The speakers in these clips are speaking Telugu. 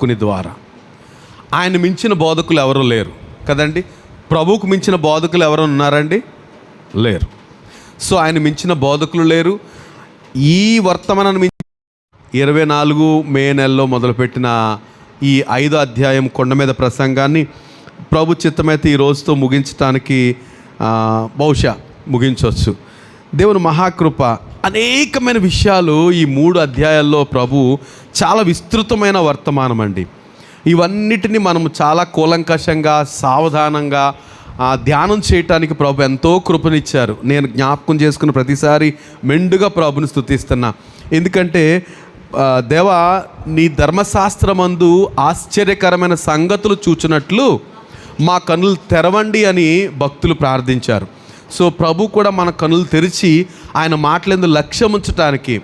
బోధకుని ద్వారా. ఆయన మించిన బోధకులు ఎవరు లేరు కదండి. ప్రభువుకు మించిన బోధకులు ఎవరు ఉన్నారండి? లేరు. సో ఆయన మించిన బోధకులు లేరు. ఈ వర్తమానాన్ని మించి 24 మే నెలలో మొదలుపెట్టిన ఈ 5వ అధ్యాయం కొండ మీద ప్రసంగాన్ని ప్రభు చిత్తమైతే ఈ రోజుతో ముగించడానికి బహుశా ముగించవచ్చు. దేవుని మహాకృప, అనేకమైన విషయాలు ఈ 3 అధ్యాయాల్లో ప్రభు చాలా విస్తృతమైన వర్తమానం అండి. ఇవన్నిటిని మనము చాలా కూలంకషంగా సావధానంగా ధ్యానం చేయటానికి ప్రభు ఎంతో కృపనిచ్చారు. నేను జ్ఞాపకం చేసుకున్న ప్రతిసారి మెండుగా ప్రభుని స్తుతిస్తున్నా. ఎందుకంటే దేవా, నీ ధర్మశాస్త్రమందు ఆశ్చర్యకరమైన సంగతులు చూచినట్లు మా కనులు తెరవండి అని భక్తులు ప్రార్థించారు. సో ప్రభు కూడా మన కనులు తెరిచి ఆయన మాటలందు లక్ష్యం ఉంచడానికి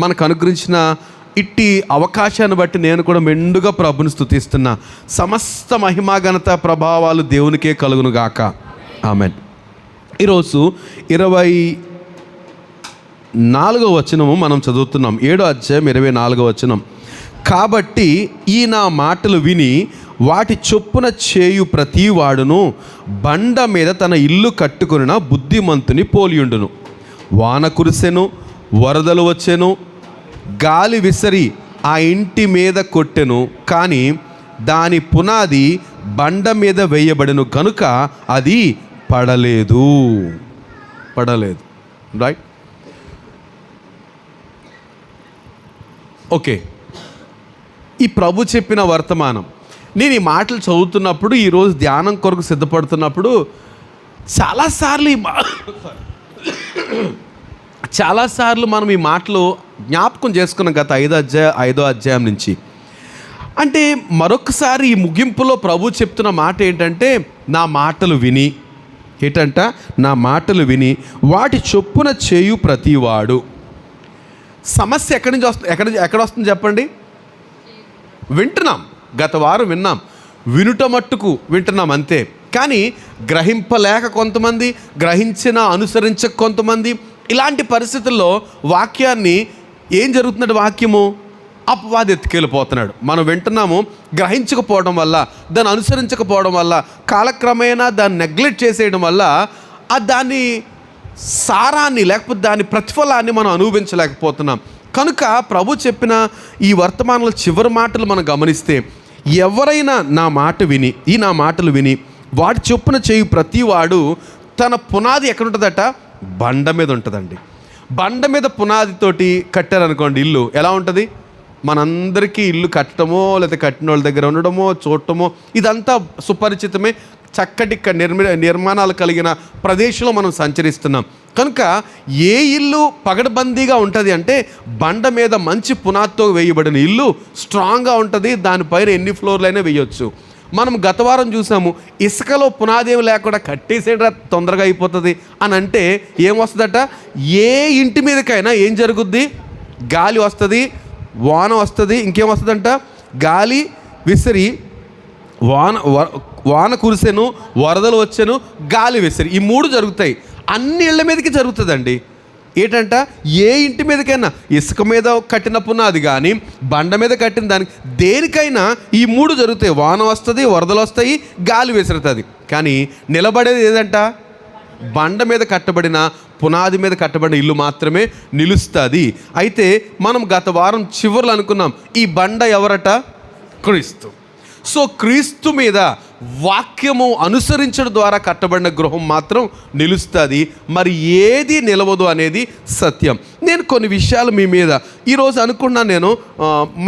మనకు అనుగ్రహించిన ఇట్టి అవకాశాన్ని బట్టి నేను కూడా మెండుగా ప్రభుని స్తుతిస్తున్నా. సమస్త మహిమా ఘనత ప్రభావాలు దేవునికే కలుగును గాక. ఆమెన్. ఈరోజు 24వ వచనము మనం చదువుతున్నాం. 7వ అధ్యాయం 24వ వచనం. కాబట్టి ఈ నా మాటలు విని వాటి చొప్పున చేయు ప్రతివాడును బండ మీద తన ఇల్లు కట్టుకొనిన బుద్ధిమంతుని పోలియుండును. వాన కురిసెను, వరదలు వచ్చెను, గాలి విసరి ఆ ఇంటి మీద కొట్టెను, కానీ దాని పునాది బండ మీద వేయబడెను కనుక అది పడలేదు. రైట్? ఓకే, ఈ ప్రభు చెప్పిన వర్తమానం నేను ఈ మాటలు చదువుతున్నప్పుడు, ఈరోజు ధ్యానం కొరకు సిద్ధపడుతున్నప్పుడు చాలాసార్లు మనం ఈ మాటలు జ్ఞాపకం చేసుకున్నాం గత 5వ అధ్యాయం నుంచి. అంటే మరొకసారి ఈ ముగింపులో ప్రభు చెప్తున్న మాట ఏంటంటే, నా మాటలు విని వాటి చొప్పున చేయు ప్రతివాడు. సమస్య ఎక్కడి నుంచి వస్తుంది? ఎక్కడ వస్తుంది చెప్పండి? వింటున్నాం, గత వారం విన్నాం, వినుట మట్టుకు వింటున్నాం అంతే. కానీ గ్రహింపలేక కొంతమంది, గ్రహించిన అనుసరించక కొంతమంది. ఇలాంటి పరిస్థితుల్లో వాక్యాన్ని ఏం జరుగుతుందంటే, వాక్యము అపవాది ఎత్తుకెళ్ళిపోతున్నాడు. మనం వింటున్నాము, గ్రహించకపోవడం వల్ల, దాన్ని అనుసరించకపోవడం వల్ల, కాలక్రమేణా దాన్ని నెగ్లెక్ట్ చేసేయడం వల్ల దాని సారాన్ని లేకపోతే దాని ప్రతిఫలాన్ని మనం అనుభవించలేకపోతున్నాం. కనుక ప్రభు చెప్పిన ఈ వర్తమానంలో చివరి మాటలు మనం గమనిస్తే, ఎవరైనా నా మాటలు విని వాటి చొప్పున చేయు ప్రతివాడు తన పునాది ఎక్కడుంటుందట? బండ మీద ఉంటుందండి. బండ మీద పునాదితోటి కట్టారనుకోండి ఇల్లు, ఎలా ఉంటుంది? మనందరికీ ఇల్లు కట్టడమో లేకపోతే కట్టిన వాళ్ళ దగ్గర ఉండడమో చూడటమో ఇదంతా సుపరిచితమే. చక్కటి నిర్మాణాలు కలిగిన ప్రదేశంలో మనం సంచరిస్తున్నాం. కనుక ఏ ఇల్లు పగడబందీగా ఉంటుంది అంటే, బండ మీద మంచి పునాదితో వేయబడిన ఇల్లు స్ట్రాంగ్గా ఉంటుంది. దానిపైన ఎన్ని ఫ్లోర్లైనా వేయొచ్చు. మనం గత వారం చూసాము, ఇసుకలో పునాది ఏమి లేకుండా కట్టేసేట తొందరగా అయిపోతుంది అని అంటే ఏమొస్తుందట? ఏ ఇంటి మీదకైనా ఏం జరుగుద్ది? గాలి వస్తుంది, వాన వస్తుంది, ఇంకేమొస్తుందంట? గాలి విసిరి వాన కురిసెను, వరదలు వచ్చెను, గాలి విసిరి, ఈ 3 జరుగుతాయి. అన్ని ఇళ్ళ మీదకి జరుగుతుందండి. ఏంటంట? ఏ ఇంటి మీదకైనా, ఇసుక మీద కట్టిన పునాది కానీ బండ మీద కట్టిన దానికి దేనికైనా ఈ 3 జరుగుతాయి. వాన వస్తుంది, వరదలు వస్తాయి, గాలి విసురుతుంది. కానీ నిలబడేది ఏదంట? బండ మీద కట్టబడిన పునాది మీద కట్టబడిన ఇల్లు మాత్రమే నిలుస్తుంది. అయితే మనం గత వారం చివరిలో అనుకున్నాం, ఈ బండ ఎవరట? క్రీస్తు. సో క్రీస్తు మీద వాక్యము అనుసరించడం ద్వారా కట్టబడిన గృహం మాత్రం నిలుస్తుంది. మరి ఏది నిలవదు అనేది సత్యం. నేను కొన్ని విషయాలు మీ మీద ఈరోజు అనుకున్నాను. నేను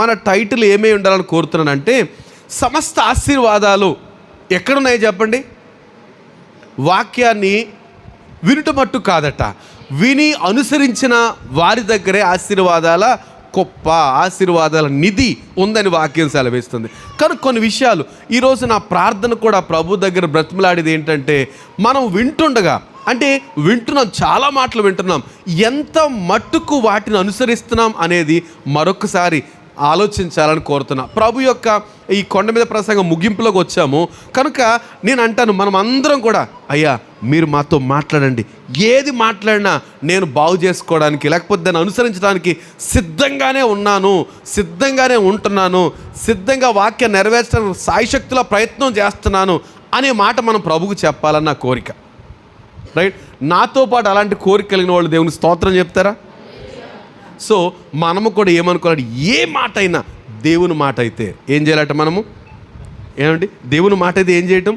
మన టైటిల్ ఏమై ఉండాలని కోరుతున్నానంటే, సమస్త ఆశీర్వాదాలు ఎక్కడున్నాయి చెప్పండి? వాక్యాన్ని వినుట మట్టు కాదట, విని అనుసరించిన వారి దగ్గరే ఆశీర్వాదాల గొప్ప ఆశీర్వాదాల నిధి ఉందని వాక్యం సెలవిస్తుంది. కనుక కొన్ని విషయాలు ఈరోజు నా ప్రార్థన కూడా ప్రభు దగ్గర బ్రతిమలాడేది ఏంటంటే, మనం వింటుండగా, అంటే వింటున్నాం, చాలా మాటలు వింటున్నాం, ఎంత మట్టుకు వాటిని అనుసరిస్తున్నాం అనేది మరొకసారి ఆలోచించాలని కోరుతున్నా. ప్రభు యొక్క ఈ కొండ మీద ప్రసంగం ముగింపులోకి వచ్చాము కనుక నేను అంటాను, మనం అందరం కూడా అయ్యా మీరు మాతో మాట్లాడండి. ఏది మాట్లాడినా నేను బాగు చేసుకోవడానికి, లేకపోతే దాన్ని అనుసరించడానికి సిద్ధంగానే ఉన్నాను, సిద్ధంగానే ఉంటున్నాను, సిద్ధంగా వాక్యం నెరవేర్చడానికి సాయశక్తుల ప్రయత్నం చేస్తున్నాను అనే మాట మనం ప్రభువుకు చెప్పాలన్న కోరిక. రైట్? నాతో పాటు అలాంటి కోరిక కలిగిన వాళ్ళు దేవుని స్తోత్రం చెప్తారా? సో మనము కూడా ఏమనుకోవాలి, ఏ మాట అయినా దేవుని మాట అయితే ఏం చేయాలట? మనము ఏమండి దేవుని మాట అయితే ఏం చేయటం?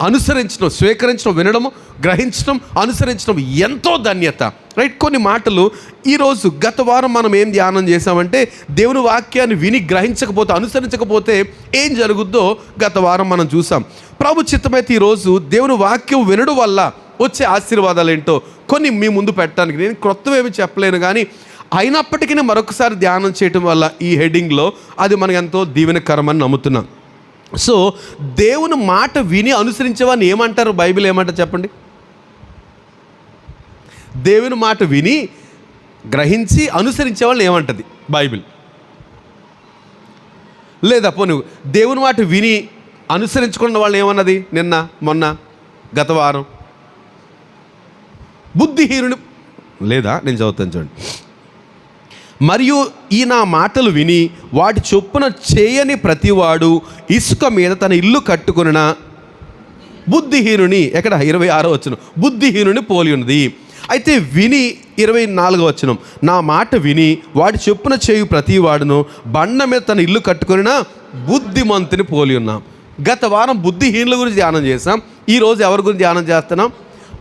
అనుసరించడం, స్వీకరించడం, వినడము, గ్రహించడం, అనుసరించడం ఎంతో ధన్యత. రైట్? కొన్ని మాటలు ఈరోజు గత వారం మనం ఏం ధ్యానం చేసామంటే, దేవుని వాక్యాన్ని విని గ్రహించకపోతే, అనుసరించకపోతే ఏం జరుగుద్దో గత వారం మనం చూసాం. ప్రభు చిత్తమైతే ఈరోజు దేవుని వాక్యం వినడం వల్ల వచ్చే ఆశీర్వాదాలు ఏంటో కొన్ని మీ ముందు పెట్టడానికి, నేను క్రొత్తవేమి చెప్పలేను కానీ అయినప్పటికీ మరొకసారి ధ్యానం చేయటం వల్ల ఈ హెడ్డింగ్లో అది మనకు ఎంతో దీవెనకరమని నమ్ముతున్నాం. సో దేవుని మాట విని అనుసరించేవాడిని ఏమంటారు? బైబిల్ ఏమంటారు చెప్పండి? దేవుని మాట విని గ్రహించి అనుసరించే వాళ్ళని ఏమంటుంది బైబిల్? లేదా పోనీ దేవుని మాట విని అనుసరించుకున్న వాళ్ళు ఏమన్నది నిన్న, మొన్న, గత వారం? బుద్ధిహీనుని, లేదా నేను చదువుతాను చూడండి. మరియు ఈ నా మాటలు విని వాటి చొప్పున చేయని ప్రతివాడు ఇసుక మీద తన ఇల్లు కట్టుకొనిన బుద్ధిహీనుని, ఎక్కడ 26వ వచనం, బుద్ధిహీనుని పోలి ఉన్నది. అయితే విని 24వ వచనం, నా మాట విని వాటి చొప్పున చేయు ప్రతివాడును బండ మీద తన ఇల్లు కట్టుకొనిన బుద్ధిమంతుని పోలి ఉన్నాం. గత వారం బుద్ధిహీనుల గురించి ధ్యానం చేసాం. ఈరోజు ఎవరి గురించి ధ్యానం చేస్తున్నాం?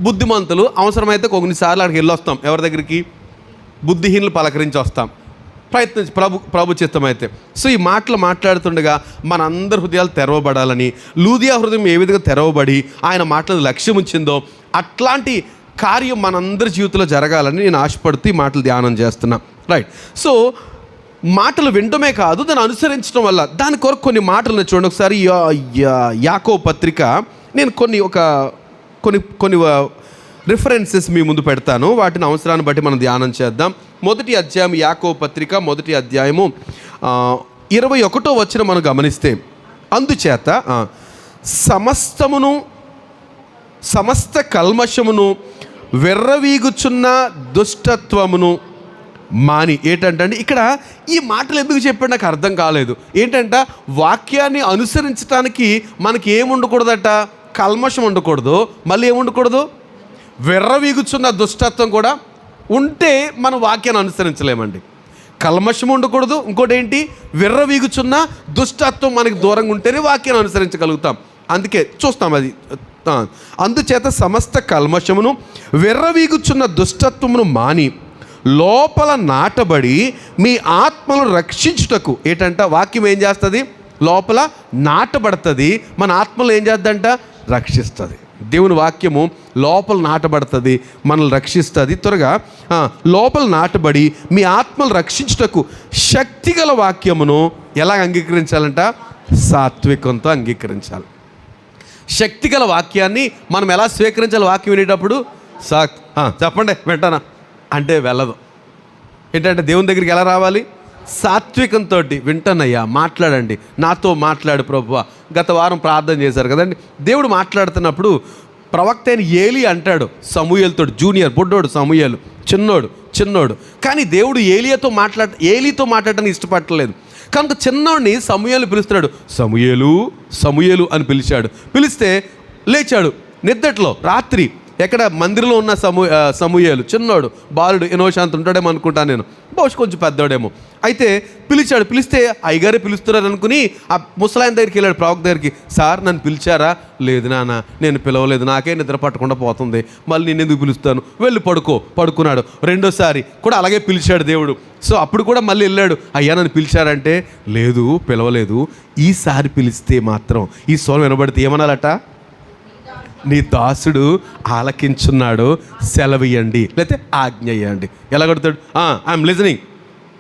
బుద్ధిమంతులు. అవసరమైతే కొన్నిసార్లు అక్కడికి వెళ్ళొస్తాం. ఎవరి దగ్గరికి? బుద్ధిహీనులు పలకరించి వస్తాం, ప్రయత్నించి ప్రభు చిత్తమైతే. సో ఈ మాటలు మాట్లాడుతుండగా మన అందరి హృదయాలు తెరవబడాలని, లూదియా హృదయం ఏ విధంగా తెరవబడి ఆయన మాటలు లక్ష్యం ఉంచిందో అట్లాంటి కార్యం మనందరి జీవితంలో జరగాలని నేను ఆశపడుతూ ఈ మాటలు ధ్యానం చేస్తున్నా. రైట్? సో మాటలు వినటమే కాదు, దాన్ని అనుసరించడం వల్ల దాని కొరకు కొన్ని మాటలు చూడండి. ఒకసారి యాకోబు పత్రిక, నేను కొన్ని రిఫరెన్సెస్ మీ ముందు పెడతాను, వాటిని అవసరాన్ని బట్టి మనం ధ్యానం చేద్దాం. మొదటి అధ్యాయం యాకోబు పత్రిక మొదటి అధ్యాయము 21వ వచనం మనం గమనిస్తే, అందుచేత సమస్త కల్మషమును వెర్రవీగుచున్న దుష్టత్వమును మాని. ఏంటంటే ఇక్కడ ఈ మాటలు ఎందుకు చెప్పాడు నాకు అర్థం కాలేదు. ఏంటంట, వాక్యాన్ని అనుసరించడానికి మనకి ఏముండకూడదట? కల్మషం ఉండకూడదు. మళ్ళీ ఏముండకూడదు? వెర్రవీగుచున్న దుష్టత్వం కూడా ఉంటే మనం వాక్యాన్ని అనుసరించలేమండి. కల్మషం ఉండకూడదు. ఇంకోటి ఏంటి? వెర్రవీగుచున్న దుష్టత్వం మనకి దూరంగా ఉంటేనే వాక్యాన్ని అనుసరించగలుగుతాం. అందుకే చూస్తాం అది. అందుచేత సమస్త కల్మషమును వెర్రవీగుచున్న దుష్టత్వమును మాని లోపల నాటబడి మీ ఆత్మను రక్షించుటకు. ఏంటంట, వాక్యం ఏం చేస్తుంది? లోపల నాటబడుతుంది, మన ఆత్మలు ఏం చేద్దంట? రక్షిస్తుంది. దేవుని వాక్యము లోపల నాటబడుతుంది, మనల్ని రక్షిస్తుంది. త్వరగా లోపల నాటబడి మీ ఆత్మలు రక్షించుటకు శక్తిగల వాక్యమును ఎలా అంగీకరించాలంట? సాత్వికంతో అంగీకరించాలి. శక్తిగల వాక్యాన్ని మనం ఎలా స్వీకరించాలి? వాక్యం వినేటప్పుడు చెప్పండి వెంటనా అంటే వెళ్ళదు. ఏంటంటే దేవుని దగ్గరికి ఎలా రావాలి? సాత్వికంతో. వింటానయ్యా, మాట్లాడండి, నాతో మాట్లాడు ప్రభువా. గత వారం ప్రార్థన చేశారు కదండి. దేవుడు మాట్లాడుతున్నప్పుడు ప్రవక్త అయిన ఏలీ అంటాడు సమూయేలుతో, జూనియర్ బుడ్డోడు సమూయేలు, చిన్నోడు. కానీ దేవుడు ఏలీతో మాట్లాడటానికి ఇష్టపడలేదు కనుక చిన్నోడిని సమూయేలు పిలుస్తున్నాడు. సమూయేలు అని పిలిచాడు. పిలిస్తే లేచాడు నిద్దట్లో రాత్రి. ఎక్కడ? మందిరంలో ఉన్న సమూయేలు, చిన్నోడు, బాలుడు, ఇనోశాంతి ఉంటాడేమో అనుకుంటాను నేను, బహుశా కొంచెం పెద్దోడేమో. అయితే పిలిచాడు. పిలిస్తే అయ్యగారే పిలుస్తున్నారు అనుకుని ఆ ముసలాయన దగ్గరికి వెళ్ళాడు, ప్రవక్త దగ్గరికి. సార్ నన్ను పిలిచారా? లేదు నాన్న, నేను పిలవలేదు, నాకే నిద్ర పట్టకుండా పోతుంది, మళ్ళీ నేను ఎందుకు పిలుస్తాను, వెళ్ళి పడుకున్నాడు. రెండోసారి కూడా అలాగే పిలిచాడు దేవుడు. సో అప్పుడు కూడా మళ్ళీ వెళ్ళాడు. అయ్యా నన్ను పిలిచారంటే, లేదు పిలవలేదు, ఈసారి పిలిస్తే మాత్రం ఈ స్వరం వినబడితే ఏమనాలట? నీ దాసుడు ఆలకించున్నాడు, సెలవియండి, లేకపోతే ఆజ్ఞ ఇయ్యండి. ఎలా కొడతాడు? ఐఎమ్ లిజనింగ్,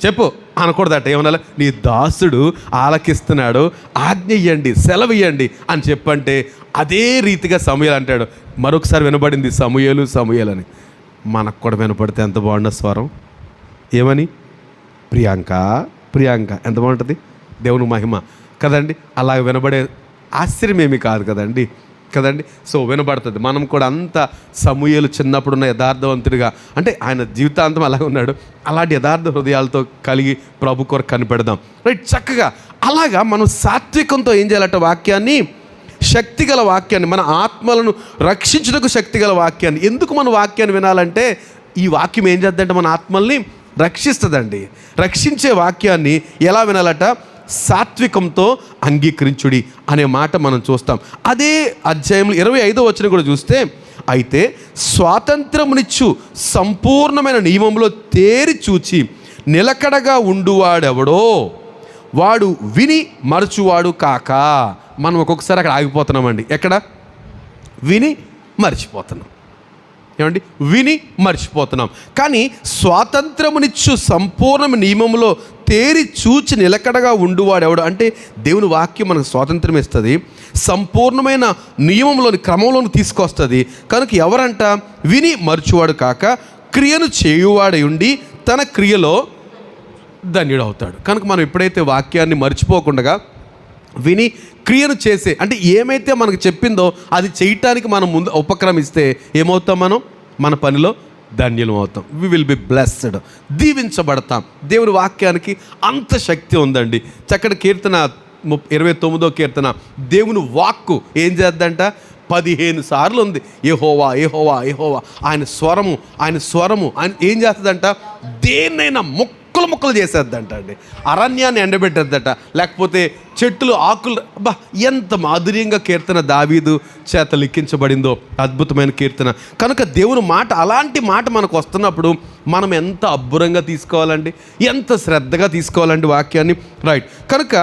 చెప్పు అనకూడదట. ఏమన్నా? నీ దాసుడు ఆలకిస్తున్నాడు, ఆజ్ఞ ఇయ్యండి, సెలవియండి అని చెప్పంటే అదే రీతిగా సమూయేలు అంటాడు. మరొకసారి వినబడింది సమూయేలు అని. మనకు కూడా వినపడితే ఎంత బాగుండ స్వరం. ఏమని? ప్రియాంక ఎంత బాగుంటుంది. దేవుని మహిమ కదండి. అలా వినబడే ఆశ్చర్యం ఏమీ కాదు కదండి. కదండి. సో వినబడుతుంది. మనం కూడా అంత సమూయేలు చిన్నప్పుడున్న యథార్థవంతుడిగా, అంటే ఆయన జీవితాంతం అలాగే ఉన్నాడు, అలాంటి యథార్థ హృదయాలతో కలిగి ప్రభు కొరకు కనిపెడదాం. రైట్, చక్కగా అలాగా మనం సాత్వికంతో ఏం చేయాలంటే వాక్యాన్ని, శక్తిగల వాక్యాన్ని, మన ఆత్మలను రక్షించుటకు శక్తిగల వాక్యాన్ని. ఎందుకు మన వాక్యాన్ని వినాలంటే ఈ వాక్యం ఏం చేద్దంటే మన ఆత్మల్ని రక్షిస్తుందండి. రక్షించే వాక్యాన్ని ఎలా వినాలట? సాత్వికంతో అంగీకరించుడి అనే మాట మనం చూస్తాం. అదే అధ్యాయంలో 25వ వచనం కూడా చూస్తే, అయితే స్వాతంత్రమునిచ్చు సంపూర్ణమైన నియమంలో తేరి చూచి నిలకడగా ఉండువాడెవడో వాడు విని మరచువాడు కాక. మనం ఒక్కొక్కసారి అక్కడ ఆగిపోతున్నామండి. ఎక్కడ? విని మర్చిపోతున్నాం. ఏమండి? విని మర్చిపోతున్నాం. కానీ స్వాతంత్రమునిచ్చు సంపూర్ణ నియమంలో తేరి చూచి నిలకడగా ఉండువాడెవడు అంటే దేవుని వాక్యం మనకు స్వాతంత్రం ఇస్తుంది, సంపూర్ణమైన నియమంలోని క్రమంలోని తీసుకొస్తుంది. కనుక ఎవరంట? విని మర్చువాడు కాక క్రియను చేయువాడై ఉండి తన క్రియలో ధన్యుడు అవుతాడు. కనుక మనం ఎప్పుడైతే వాక్యాన్ని మర్చిపోకుండా విని క్రియను చేసే, అంటే ఏమైతే మనకు చెప్పిందో అది చేయటానికి మనం ముందు ఉపక్రమిస్తే ఏమవుతాం? మనం మన పనిలో ధన్యులం అవుతాం. వి విల్ బి బ్లెస్డ్, దీవించబడతాం. దేవుని వాక్యానికి అంత శక్తి ఉందండి. చక్కటి కీర్తన 29వ కీర్తన, దేవుని వాక్కు ఏం చేద్దంట? 15 సార్లు ఉంది. యెహోవా యెహోవా యెహోవా. ఆయన స్వరము ఆయన ఏం చేస్తుందంట? దేన్నైనా ముక్కలు చేసేద్దంట అండి. అరణ్యాన్ని ఎండబెట్టేద్దట, లేకపోతే చెట్లు ఆకులు. అబ్బా, ఎంత మాధుర్యంగా కీర్తన దావీదు చేత లిఖించబడిందో, అద్భుతమైన కీర్తన. కనుక దేవుని మాట, అలాంటి మాట మనకు వస్తున్నప్పుడు మనం ఎంత అబ్బురంగా తీసుకోవాలండి, ఎంత శ్రద్ధగా తీసుకోవాలండి వాక్యాన్ని. రైట్. కనుక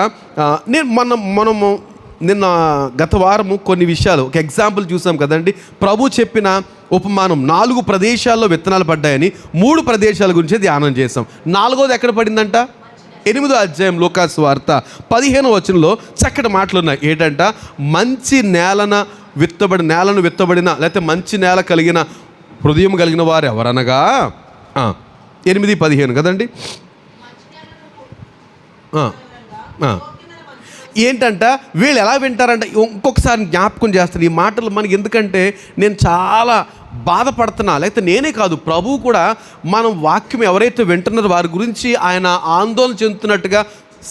మనము నిన్న గత వారము కొన్ని విషయాలు, ఒక ఎగ్జాంపుల్ చూసాం కదండి. ప్రభు చెప్పిన ఉపమానం 4 ప్రదేశాల్లో విత్తనాలు పడ్డాయని, 3 ప్రదేశాల గురించి ధ్యానం చేసాం. 4వది ఎక్కడ పడిందంట? 8వ అధ్యాయం లూకాసు వార్త 15వ వచనంలో చక్కటి మాటలు ఉన్నాయి. ఏంటంట? మంచి నేలను విత్తబడిన లేకపోతే మంచి నేల కలిగిన హృదయం కలిగిన వారు ఎవరనగా 8:15 కదండి. ఏంటంట? వీళ్ళు ఎలా వింటారంట? ఇంకొకసారి జ్ఞాపకం చేస్తాను ఈ మాటలు మనకి. ఎందుకంటే నేను చాలా బాధపడుతున్నా, లేకపోతే నేనే కాదు, ప్రభువు కూడా మనం వాక్యం ఎవరైతే వింటున్నారో వారి గురించి ఆయన ఆందోళన చెందుతున్నట్టుగా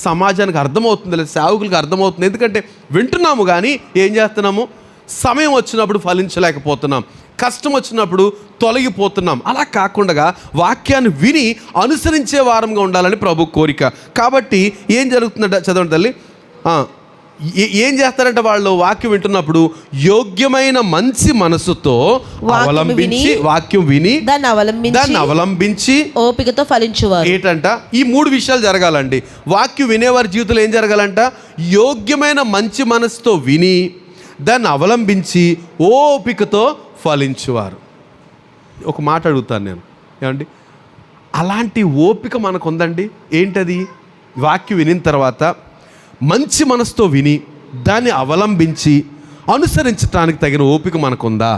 సమాజానికి అర్థమవుతుంది, లేదా సేవకులకు అర్థమవుతుంది. ఎందుకంటే వింటున్నాము కానీ ఏం చేస్తున్నాము? సమయం వచ్చినప్పుడు ఫలించలేకపోతున్నాం, కష్టం వచ్చినప్పుడు తొలగిపోతున్నాం. అలా కాకుండా వాక్యాన్ని విని అనుసరించే వారంగా ఉండాలని ప్రభు కోరిక. కాబట్టి ఏం జరుగుతుందంట? చదవండి తల్లి. ఏం చేస్తారంటే వాళ్ళు వాక్యం వింటున్నప్పుడు యోగ్యమైన మంచి మనసుతో అవలంబించి, వాక్యం విని దాన్ని అవలంబించి ఓపికతో ఫలించువారు. ఏంటంట? ఈ 3 విషయాలు జరగాలండి. వాక్యం వినేవారి జీవితంలో ఏం జరగాలంట? యోగ్యమైన మంచి మనసుతో విని దాన్ని అవలంబించి ఓపికతో ఫలించువారు. ఒక మాట అడుగుతాను నేను, ఏమండి? అలాంటి ఓపిక మనకు ఉందండి? ఏంటది? వాక్యం వినిన తర్వాత మంచి మనసుతో విని దాన్ని అవలంబించి అనుసరించడానికి తగిన ఓపిక మనకుందా?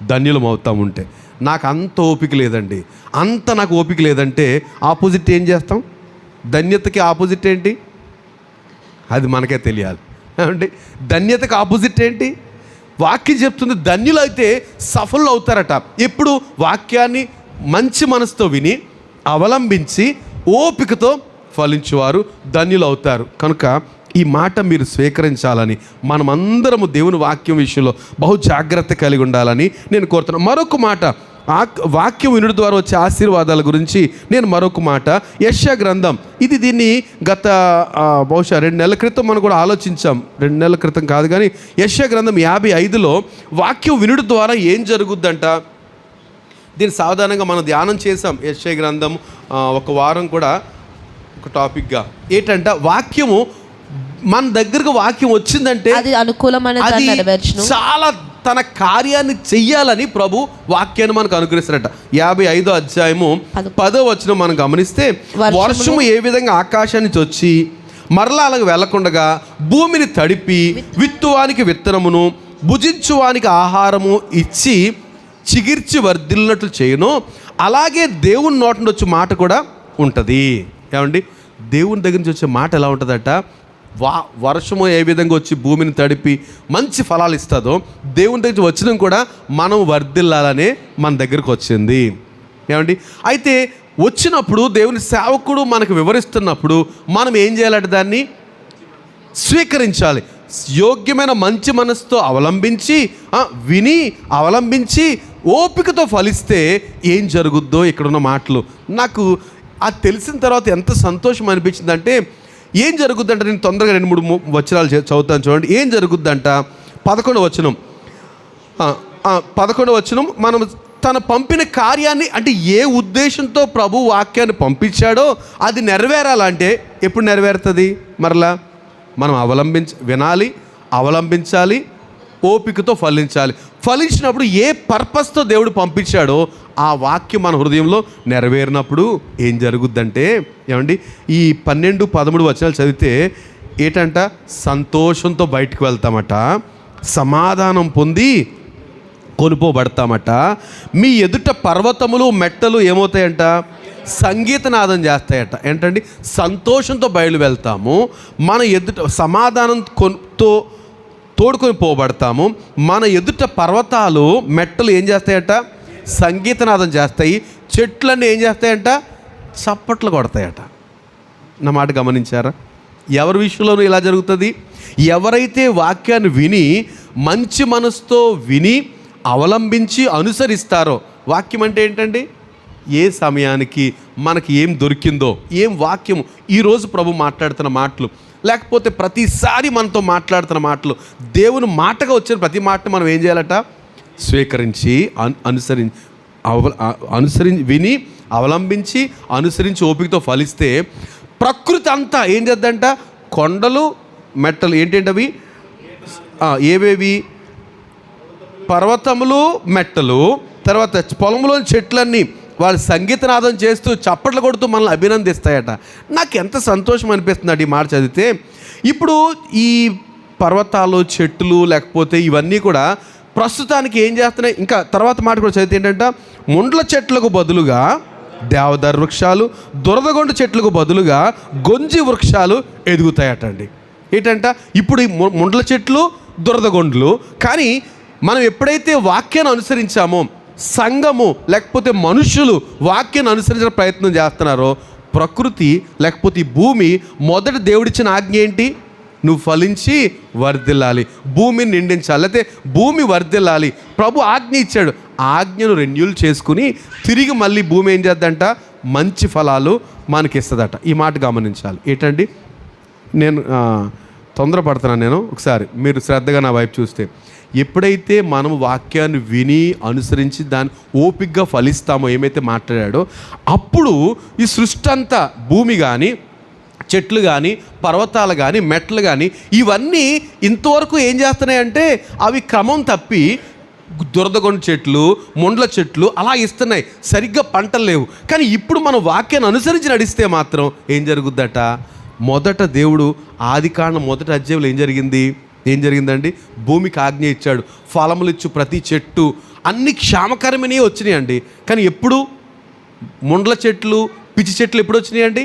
ధన్యులం అవుతాం. ఉంటే నాకు అంత ఓపిక లేదండి, నాకు ఓపిక లేదంటే ఆపోజిట్ ఏం చేస్తాం? ధన్యతకి ఆపోజిట్ ఏంటి? అది మనకే తెలియాలి. ఏమండి? ధన్యతకి ఆపోజిట్ ఏంటి? వాక్యం చెప్తుంది ధన్యులైతే సఫలు అవుతారట. ఎప్పుడు? వాక్యాన్ని మంచి మనసుతో విని అవలంబించి ఓపికతో ఫలించువారు ధన్యులు అవుతారు. కనుక ఈ మాట మీరు స్వీకరించాలని, మనమందరము దేవుని వాక్యం విషయంలో బహు జాగ్రత్త కలిగి ఉండాలని నేను కోరుతున్నాను. మరొక మాట, వాక్యం వినుడి ద్వారా వచ్చే ఆశీర్వాదాల గురించి నేను మరొక మాట, యెషయా గ్రంథం. దీన్ని గత బహుశా 2 నెలల క్రితం మనం కూడా ఆలోచించాం. 2 నెలల క్రితం కాదు కానీ యెషయా గ్రంథం 55లో వాక్యం వినుడి ద్వారా ఏం జరుగుద్దంట? దీన్ని సాధారణంగా మనం ధ్యానం చేసాం. యెషయా గ్రంథం ఒక వారం కూడా ఒక టాపిక్గా. ఏంటంట? వాక్యము మన దగ్గరకు వాక్యం వచ్చిందంటే అది చాలా తన కార్యాన్ని చెయ్యాలని ప్రభు వాక్యాన్ని మనకు అనుగ్రహిస్తారట. 55వ అధ్యాయము 10వ వచనం మనం గమనిస్తే, వర్షము ఏ విధంగా ఆకాశాన్ని వచ్చి మరలా అలాగ వెళ్ళకుండగా భూమిని తడిపి విత్తువానికి విత్తనమును భుజించువానికి ఆహారము ఇచ్చి చిగిర్చి వర్ధిల్లినట్లు చేయను, అలాగే దేవుని నోటి నుంచి వచ్చే మాట కూడా ఉంటుంది. ఏమండి? దేవుని దగ్గర నుంచి వచ్చే మాట ఎలా ఉంటుందట? వర్షము ఏ విధంగా వచ్చి భూమిని తడిపి మంచి ఫలాలు ఇస్తుందో, దేవుని దగ్గర వచ్చిన కూడా మనం వర్ధిల్లాలనే మన దగ్గరకు వచ్చింది. ఏమండి? అయితే వచ్చినప్పుడు దేవుని సేవకుడు మనకు వివరిస్తున్నప్పుడు మనం ఏం చేయాలంటే దాన్ని స్వీకరించాలి. యోగ్యమైన మంచి మనసుతో అవలంబించి విని అవలంబించి ఓపికతో ఫలిస్తే ఏం జరుగుద్దో ఇక్కడున్న మాటలు నాకు అది తెలిసిన తర్వాత ఎంత సంతోషం అనిపించిందంటే, ఏం జరుగుద్దంట, నేను తొందరగా 2-3 వచనాలు చదువుతాను చూడండి. ఏం జరుగుద్దంట? 11వ వచనం మనం తన పంపిన కార్యాన్ని, అంటే ఏ ఉద్దేశంతో ప్రభు వాక్యాన్ని పంపించాడో అది నెరవేరాలంటే ఎప్పుడు నెరవేరుతుంది? మరలా మనం వినాలి, అవలంబించాలి, ఓపికతో ఫలించాలి. ఫలించినప్పుడు ఏ పర్పస్తో దేవుడు పంపించాడో ఆ వాక్యం మన హృదయంలో నెరవేరినప్పుడు ఏం జరుగుద్దంటే, ఏమండి, ఈ 12-13 వచనాలు చదివితే ఏంటంట, సంతోషంతో బయటకు వెళ్తామట, సమాధానం పొంది కొనుపోబడతామట, మీ ఎదుట పర్వతములు మెట్టలు ఏమవుతాయంట, సంగీతనాదం చేస్తాయట. ఏంటండి? సంతోషంతో బయలు వెళ్తాము, మన ఎదుట సమాధానం తోడుకొని పోబడతాము, మన ఎదుట పర్వతాలు మెట్టలు ఏం చేస్తాయట, సంగీతనాదం చేస్తాయి, చెట్లన్నీ ఏం చేస్తాయంట, చప్పట్లు కొడతాయట. నా మాట గమనించారా? ఎవరి విషయంలోనూ ఇలా జరుగుతుంది. ఎవరైతే వాక్యాన్ని విని మంచి మనసుతో విని అవలంబించి అనుసరిస్తారో, వాక్యం అంటే ఏంటండి, ఏ సమయానికి మనకి ఏం దొరికిందో, ఏం వాక్యము ఈరోజు ప్రభు మాట్లాడుతున్న మాటలు, లేకపోతే ప్రతిసారి మనతో మాట్లాడుతున్న మాటలు, దేవుని మాటగా వచ్చిన ప్రతి మాటను మనం ఏం చేయాలట, స్వీకరించి అనుసరించి విని అవలంబించి అనుసరించి ఓపికతో ఫలిస్తే ప్రకృతి అంతా ఏం చేద్దంట, కొండలు మెట్టలు ఏంటంటవి, ఏవేవి, పర్వతములు మెట్టలు, తర్వాత పొలంలోని చెట్లన్నీ వాళ్ళు సంగీతనాదం చేస్తూ చప్పట్లు కొడుతూ మనల్ని అభినందిస్తాయట. నాకు ఎంత సంతోషం అనిపిస్తుంది ఈ మాట చదివితే. ఇప్పుడు ఈ పర్వతాలు, చెట్లు, లేకపోతే ఇవన్నీ కూడా ప్రస్తుతానికి ఏం చేస్తున్నాయి, ఇంకా తర్వాత మాట కూడా చదివితే ఏంటంట, ముండ్ల చెట్లకు బదులుగా దేవదారు వృక్షాలు, దురదగొండ చెట్లకు బదులుగా గొంజి వృక్షాలు ఎదుగుతాయటండి. ఏంటంట, ఇప్పుడు ఈ ముండ్ల చెట్లు, దురదగొండ్లు, కానీ మనం ఎప్పుడైతే వాక్యాన్ని అనుసరించామో, సంఘము లేకపోతే మనుషులు వాక్యాన్ని అనుసరించిన ప్రయత్నం చేస్తున్నారో, ప్రకృతి లేకపోతే ఈ భూమి మొదట దేవుడిచ్చిన ఆజ్ఞ ఏంటి, నువ్వు ఫలించి వర్ధిల్లాలి, భూమిని నిండించాలి, లేకపోతే భూమి వర్ధిల్లాలి. ప్రభు ఆజ్ఞ ఇచ్చాడు, ఆజ్ఞను రెన్యూల్ చేసుకుని తిరిగి మళ్ళీ భూమి ఏం చేద్దంట, మంచి ఫలాలు మనకి ఇస్తుందట. ఈ మాట గమనించాలి. ఏంటండి, నేను తొందరపడుతున్నాను, నేను ఒకసారి మీరు శ్రద్ధగా నా వైపు చూస్తే, ఎప్పుడైతే మనం వాక్యాన్ని విని అనుసరించి దాన్ని ఓపికగా ఫలిస్తామో, ఏమైతే మాట్లాడాడో, అప్పుడు ఈ సృష్టి అంతా, భూమి కానీ, చెట్లు కానీ, పర్వతాలు కానీ, మెట్లు కానీ, ఇవన్నీ ఇంతవరకు ఏం చేస్తున్నాయంటే అవి క్రమం తప్పి దురదగొండ చెట్లు, ముండ్ల చెట్లు అలా ఇస్తున్నాయి, సరిగ్గా పంటలు లేవు. కానీ ఇప్పుడు మనం వాక్యాన్ని అనుసరించి నడిస్తే మాత్రం ఏం జరుగుద్దట, మొదట దేవుడు ఆదికాండం 1వ అధ్యాయంలో ఏం జరిగిందండి, భూమికి ఆజ్ఞ ఇచ్చాడు, ఫలములు ఇచ్చు ప్రతి చెట్టు అన్ని క్షేమకరమనే వచ్చినాయండి. కానీ ఎప్పుడు ముండ్ల చెట్లు, పిచ్చి చెట్లు ఎప్పుడు వచ్చినాయండి,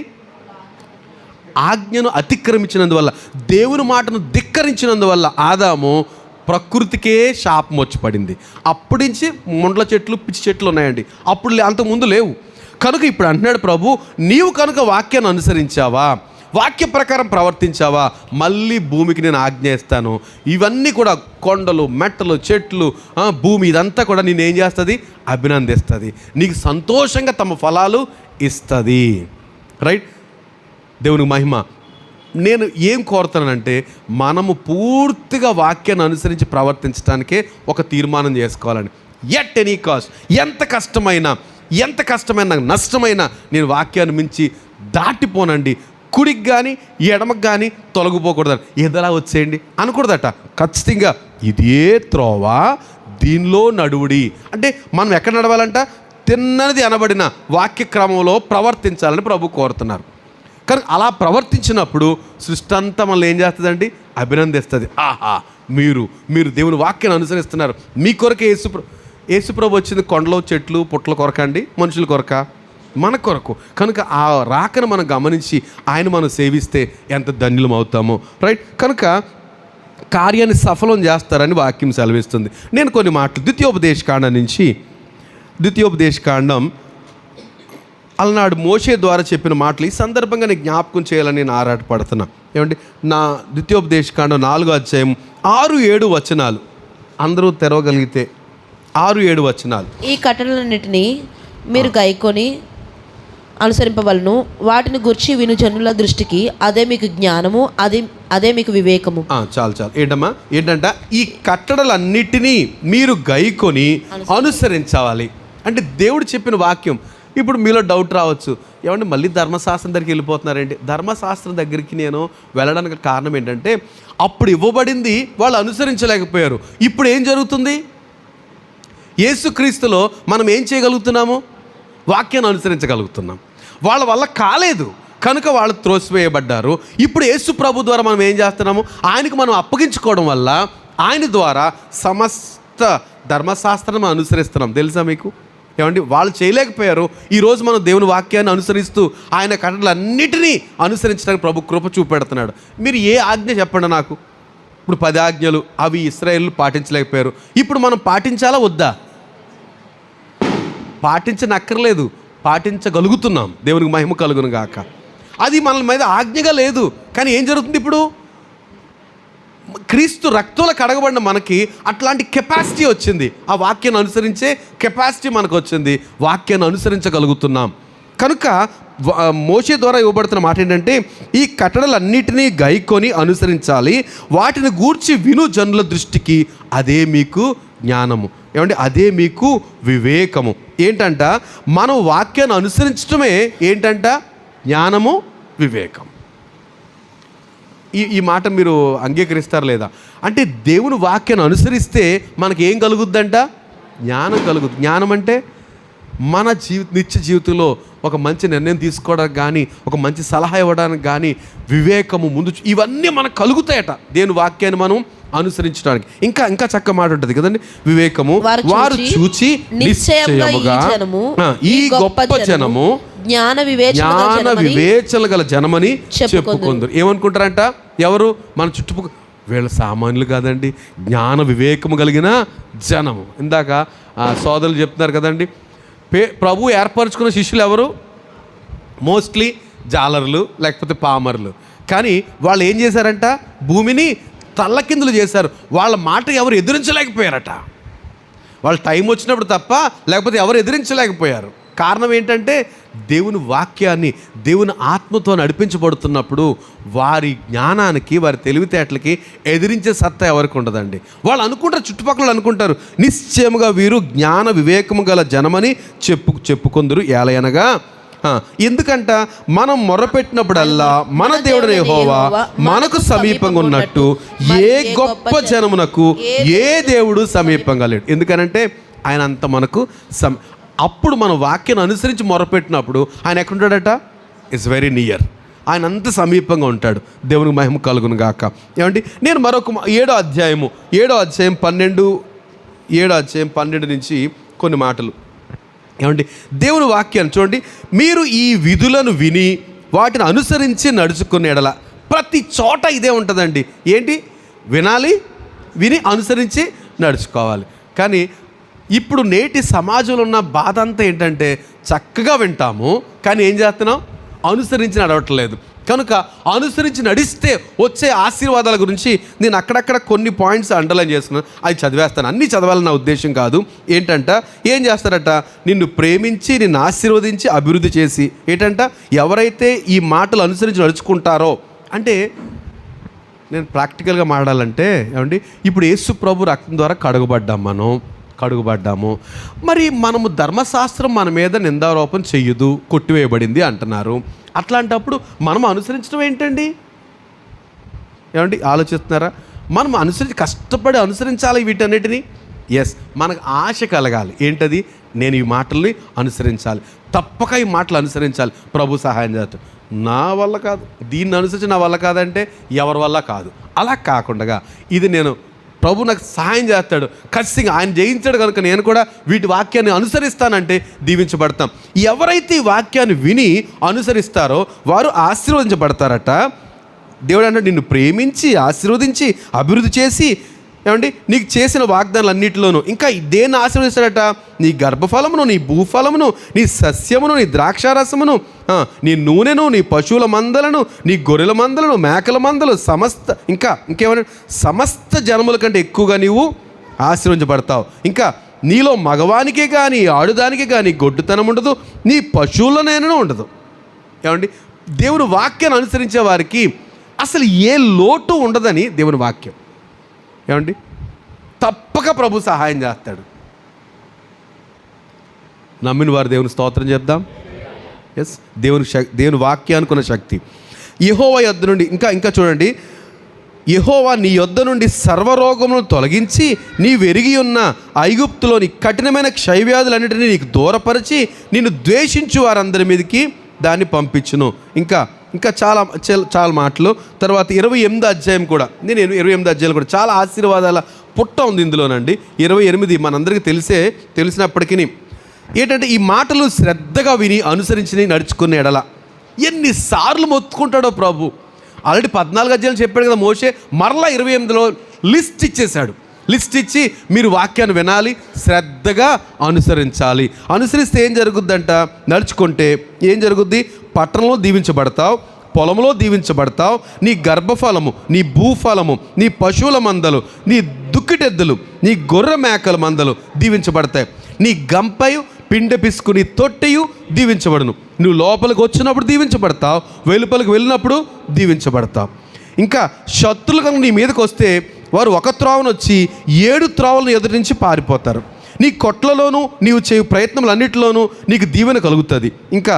ఆజ్ఞను అతిక్రమించినందువల్ల, దేవుని మాటను ధిక్కరించినందువల్ల ఆదాము ప్రకృతికే శాపం వచ్చి పడింది. అప్పటి నుంచి ముండ్ల చెట్లు, పిచ్చి చెట్లు ఉన్నాయండి, అప్పుడు అంతకుముందు లేవు. కనుక ఇప్పుడు అంటున్నాడు ప్రభు, నీవు కనుక వాక్యాన్ని అనుసరించావా, వాక్య ప్రకారం ప్రవర్తించావా, మళ్ళీ భూమికి నేను ఆజ్ఞ ఇస్తాను, ఇవన్నీ కూడా కొండలు, మెట్టలు, చెట్లు, భూమి ఇదంతా కూడా నేను ఏం చేస్తుంది, అభినందిస్తుంది, నీకు సంతోషంగా తమ ఫలాలు ఇస్తుంది. రైట్? దేవునికి మహిమ. నేను ఏం కోరుతానంటే, మనము పూర్తిగా వాక్యాన్ని అనుసరించి ప్రవర్తించడానికే ఒక తీర్మానం చేసుకోవాలని. ఎట్ ఎనీ కాస్ట్, ఎంత కష్టమైన నష్టమైనా నేను వాక్యాన్ని మించి దాటిపోనండి, కుడికి కానీ ఎడమకు కానీ తొలగిపోకూడదు, ఏదలా వచ్చేయండి అనకూడదట. ఖచ్చితంగా ఇదే త్రోవ, దీనిలో నడువుడి. అంటే మనం ఎక్కడ నడవాలంట, తిన్నది అనబడిన వాక్యక్రమంలో ప్రవర్తించాలని ప్రభు కోరుతున్నారు. కానీ అలా ప్రవర్తించినప్పుడు సృష్టి అంతా మనల్ని ఏం చేస్తుందండి, అభినందిస్తుంది. ఆహా, మీరు దేవుని వాక్యాన్ని అనుసరిస్తున్నారు. మీ కొరకే యేసుప్రభు వచ్చింది కొండలో చెట్లు పుట్ల కొరక అండి, మనుషుల కొరక? మన కొరకు. కనుక ఆ రాకను మనం గమనించి ఆయన మనం సేవిస్తే ఎంత ధన్యులం అవుతామో. రైట్. కనుక కార్యాన్ని సఫలం చేస్తారని వాక్యం సెలవిస్తుంది. నేను కొన్ని మాటలు ద్వితీయోపదేశకాండం నుంచి, ద్వితీయోపదేశకాండం అలనాడు మోషే ద్వారా చెప్పిన మాటలు ఈ సందర్భంగా నేను జ్ఞాపకం చేయాలని నేను ఆరాటపడుతున్నా. ఏమండి, నా ద్వితీయోపదేశకాండం 4వ అధ్యాయం 6-7 వచనాలు అందరూ తెరవగలిగితే 6-7 వచనాలు. ఈ కట్టడలన్నిటినీ మీరు గైకొని అనుసరింపవలను, వాటిని గురించి విను జనుల దృష్టికి అదే మీకు జ్ఞానము, అదే మీకు వివేకము. చాలు ఏంటమ్మా, ఏంటంట ఈ కట్టడలన్నిటినీ మీరు గైకొని అనుసరించాలి అంటే దేవుడు చెప్పిన వాక్యం. ఇప్పుడు మీలో డౌట్ రావచ్చు, ఏమంటే మళ్ళీ ధర్మశాస్త్రం దగ్గరికి వెళ్ళిపోతున్నారండి. ధర్మశాస్త్రం దగ్గరికి నేను వెళ్ళడానికి కారణం ఏంటంటే అప్పుడు ఇవ్వబడింది వాళ్ళు అనుసరించలేకపోయారు. ఇప్పుడు ఏం జరుగుతుంది? యేసుక్రీస్తులో మనం ఏం చేయగలుగుతున్నాము? వాక్యాన్ని అనుసరించగలుగుతున్నాం. వాళ్ళ వల్ల కాలేదు కనుక వాళ్ళు త్రోసివేయబడ్డారు. ఇప్పుడు యేసు ప్రభు ద్వారా మనం ఏం చేస్తున్నాము? ఆయనకు మనం అప్పగించుకోవడం వల్ల ఆయన ద్వారా సమస్త ధర్మశాస్త్రం అనుసరిస్తున్నాం. తెలుసా మీకు? ఏమండి, వాళ్ళు చేయలేకపోయారు. ఈరోజు మనం దేవుని వాక్యాన్ని అనుసరిస్తూ ఆయన కట్టడలన్నిటినీ అనుసరించడానికి ప్రభు కృప చూపెడుతున్నాడు. మీరు ఏ ఆజ్ఞ చెప్పండి నాకు. ఇప్పుడు 10 ఆజ్ఞలు అవి ఇశ్రాయేలు పాటించలేకపోయారు. ఇప్పుడు మనం పాటించాలా వద్దా? పాటించనక్కర్లేదు, పాటించగలుగుతున్నాం. దేవునికి మహిమ కలుగును గాక. అది మన మీద ఆజ్ఞగా లేదు. కానీ ఏం జరుగుతుంది? ఇప్పుడు క్రీస్తు రక్తంలో కడగబడిన మనకి అట్లాంటి కెపాసిటీ వచ్చింది. ఆ వాక్యాన్ని అనుసరించే కెపాసిటీ మనకు వచ్చింది. వాక్యాన్ని అనుసరించగలుగుతున్నాం. కనుక మోషే ద్వారా ఇవ్వబడుతున్న మాట ఏంటంటే ఈ కట్టడలన్నిటినీ గైకొని అనుసరించాలి, వాటిని గూర్చి విను జనుల దృష్టికి అదే మీకు జ్ఞానము. ఏమంటే అదే మీకు వివేకము. ఏంటంట, మనం వాక్యాన్ని అనుసరించడమే ఏంటంట జ్ఞానము, వివేకం. ఈ మాట మీరు అంగీకరిస్తారు లేదా? అంటే దేవుని వాక్యాన్ని అనుసరిస్తే మనకి ఏం కలుగుద్దంట? జ్ఞానం కలుగుద్ది. జ్ఞానం అంటే మన నిత్య జీవితంలో ఒక మంచి నిర్ణయం తీసుకోవడానికి కానీ, ఒక మంచి సలహా ఇవ్వడానికి కానీ, వివేకము ముందు ఇవన్నీ మనకు కలుగుతాయట దేవుని వాక్యాన్ని మనం అనుసరించడానికి. ఇంకా చక్క మాట ఉంటుంది కదండి, వివేకము. వారు చూచి నిశ్చయముగా ఈ గొప్ప జనము జ్ఞాన వివేచన గల జనమని చెప్పుకుందరు. ఏమనుకుంటారంట? ఎవరు? మన చుట్టుపక్కల వీళ్ళ సామాన్యులు కాదండి, జ్ఞాన వివేకము కలిగిన జనము. ఇందాక సోదరులు చెప్తున్నారు కదండి, ప్రభు ఏర్పరచుకున్న శిష్యులు ఎవరు? మోస్ట్లీ జాలర్లు లేకపోతే పామర్లు. కానీ వాళ్ళు ఏం చేశారంట? భూమిని తల్లకిందులు చేశారు. వాళ్ళ మాట ఎవరు ఎదిరించలేకపోయారట. వాళ్ళ టైం వచ్చినప్పుడు తప్ప లేకపోతే ఎవరు ఎదిరించలేకపోయారు. కారణం ఏంటంటే దేవుని వాక్యాన్ని దేవుని ఆత్మతో నడిపించబడుతున్నప్పుడు వారి జ్ఞానానికి, వారి తెలివితేటలకి ఎదిరించే సత్తా ఎవరికి ఉండదండి. వాళ్ళు అనుకుంటారు, చుట్టుపక్కల అనుకుంటారు, నిశ్చయముగా వీరు జ్ఞాన వివేకము గల జనమని చెప్పుకొందరు. ఏలయనగా ఎందుకంట మనం మొర్రపెట్టినప్పుడల్లా మన దేవుడు యెహోవా మనకు సమీపంగా ఉన్నట్టు ఏ గొప్ప జనమునకు ఏ దేవుడు సమీపంగా లేడు. ఎందుకనంటే ఆయన అంత మనకు అప్పుడు మన వాక్యాన్ని అనుసరించి మొరపెట్టినప్పుడు ఆయన ఎక్కడుంటాడట? It's very near. ఆయన అంత సమీపంగా ఉంటాడు. దేవునికి మహిమ కలుగును గాక. ఏమండి, నేను మరొక 7వ అధ్యాయం 12 నుంచి కొన్ని మాటలు. ఏమండి, దేవుని వాక్యాన్ని చూడండి. మీరు ఈ విధులను విని వాటిని అనుసరించి నడుచుకునే ఎడల, ప్రతి చోట ఇదే ఉంటుందండి. ఏంటి? వినాలి, విని అనుసరించి నడుచుకోవాలి. కానీ ఇప్పుడు నేటి సమాజంలో ఉన్న బాధ అంతా ఏంటంటే చక్కగా వింటాము కానీ ఏం చేస్తున్నాం? అనుసరించి నడవట్లేదు. కనుక అనుసరించి నడిస్తే వచ్చే ఆశీర్వాదాల గురించి నేను అక్కడక్కడ కొన్ని పాయింట్స్ అండర్లైన్ చేసుకున్నాను. అవి చదివేస్తాను. అన్నీ చదవాలని నా ఉద్దేశం కాదు. ఏంటంట, ఏం చేస్తారట? నిన్ను ప్రేమించి నిన్ను ఆశీర్వదించి అభివృద్ధి చేసి, ఏంటంట, ఎవరైతే ఈ మాటలు అనుసరించి నడుచుకుంటారో, అంటే నేను ప్రాక్టికల్గా మాట్లాడాలంటే ఏమండి, ఇప్పుడు యేసు ప్రభు రక్తం ద్వారా కడుగుబడ్డాము. మరి మనము ధర్మశాస్త్రం మన మీద నిందారోపణ చెయ్యదు, కొట్టివేయబడింది అంటున్నారు. అట్లాంటప్పుడు మనం అనుసరించడం ఏంటండి? ఏమండి, ఆలోచిస్తున్నారా? మనం కష్టపడి అనుసరించాలి వీటన్నిటిని. ఎస్, మనకు ఆశ కలగాలి. ఏంటది? నేను ఈ మాటల్ని అనుసరించాలి, తప్పక ఈ మాటలు అనుసరించాలి. ప్రభు సహాయం చేస్తాడు. నా వల్ల కాదు, దీన్ని అనుసరించి నా వల్ల కాదంటే ఎవరి వల్ల కాదు. అలా కాకుండా ఇది నేను ప్రభు నాకు సహాయం చేస్తాడు, ఖచ్చితంగా ఆయన జయించాడు కనుక నేను కూడా వీటి వాక్యాన్ని అనుసరిస్తానంటే దీవించబడతాం. ఎవరైతే ఈ వాక్యాన్ని విని అనుసరిస్తారో వారు ఆశీర్వదించబడతారట. దేవుడు అంటే నిన్ను ప్రేమించి ఆశీర్వదించి అభివృద్ధి చేసి ఏమండి నీకు చేసిన వాగ్దానాలన్నింటిలోనూ ఇంకా దేన్ని ఆశీర్వదిస్తాడట? నీ గర్భఫలమును, నీ భూఫలమును, నీ సస్యమును, నీ ద్రాక్షారసమును, నీ నూనెను, నీ పశువుల మందలను, నీ గొర్రెల మందలను, మేకల మందలు, ఇంకేమన్నా సమస్త జనముల కంటే ఎక్కువగా నీవు ఆశీర్వదించబడతావు. ఇంకా నీలో మగవానికే కానీ ఆడుదానికే కానీ గొడ్డుతనం ఉండదు, నీ పశువులనైనా ఉండదు. ఏమండి దేవుని వాక్యాన్ని అనుసరించే వారికి అసలు ఏ లోటు ఉండదని దేవుని వాక్యం. ఏమండి తప్పక ప్రభు సహాయం చేస్తాడు. నమ్మిన వారు దేవుని స్తోత్రం చెప్దాం. ఎస్, దేవుని వాక్యానుకున్న శక్తి యెహోవా యొద్ద నుండి. ఇంకా చూడండి, యెహోవా నీ యొద్ద నుండి సర్వరోగములను తొలగించి నీవు ఎరిగి ఉన్న ఐగుప్తులోని కఠినమైన క్షయవ్యాధులన్నిటినీ నీకు దూరపరిచి నిన్ను ద్వేషించు వారందరి మీదకి దాన్ని పంపించును. ఇంకా చాలా మాటలు. తర్వాత 28వ అధ్యాయం కూడా, నేను 28వ అధ్యాయం కూడా చాలా ఆశీర్వాదాల పుట్ట ఉంది ఇందులోనండి. 28 మనందరికీ తెలిసినప్పటికీ ఏంటంటే ఈ మాటలు శ్రద్ధగా విని అనుసరించి నడుచుకునే ఎడల ఎన్నిసార్లు మొత్తుకుంటాడో ప్రభు. ఆల్రెడీ 14 అధ్యాయాలు చెప్పాడు కదా మోషే, మరలా 28లో లిస్ట్ ఇచ్చేశాడు. లిస్ట్ ఇచ్చి మీరు వాక్యాన్ని వినాలి, శ్రద్ధగా అనుసరించాలి. అనుసరిస్తే ఏం జరుగుద్దంట? నడుచుకుంటే ఏం జరుగుద్ది? పట్టణంలో దీవించబడతావు, పొలంలో దీవించబడతావు, నీ గర్భఫలము, నీ భూఫలము, నీ పశువుల మందలు, నీ దుక్కిటెద్దులు, నీ గొర్రె మేకల మందలు దీవించబడతాయి. నీ గంపయు పిండె పిసుకు నీ తొట్టెయు దీవించబడును. నువ్వు లోపలికి వచ్చినప్పుడు దీవించబడతావు, వెలుపలికి వెళ్ళినప్పుడు దీవించబడతావు. ఇంకా శత్రులు కనుక నీ మీదకి వస్తే వారు ఒక త్రోవను వచ్చి 7 త్రోవలను ఎదురు నుంచి పారిపోతారు. నీ కొట్లలోనూ నీవు చేయు ప్రయత్నములన్నిటిలోనూ నీకు దీవెన కలుగుతుంది. ఇంకా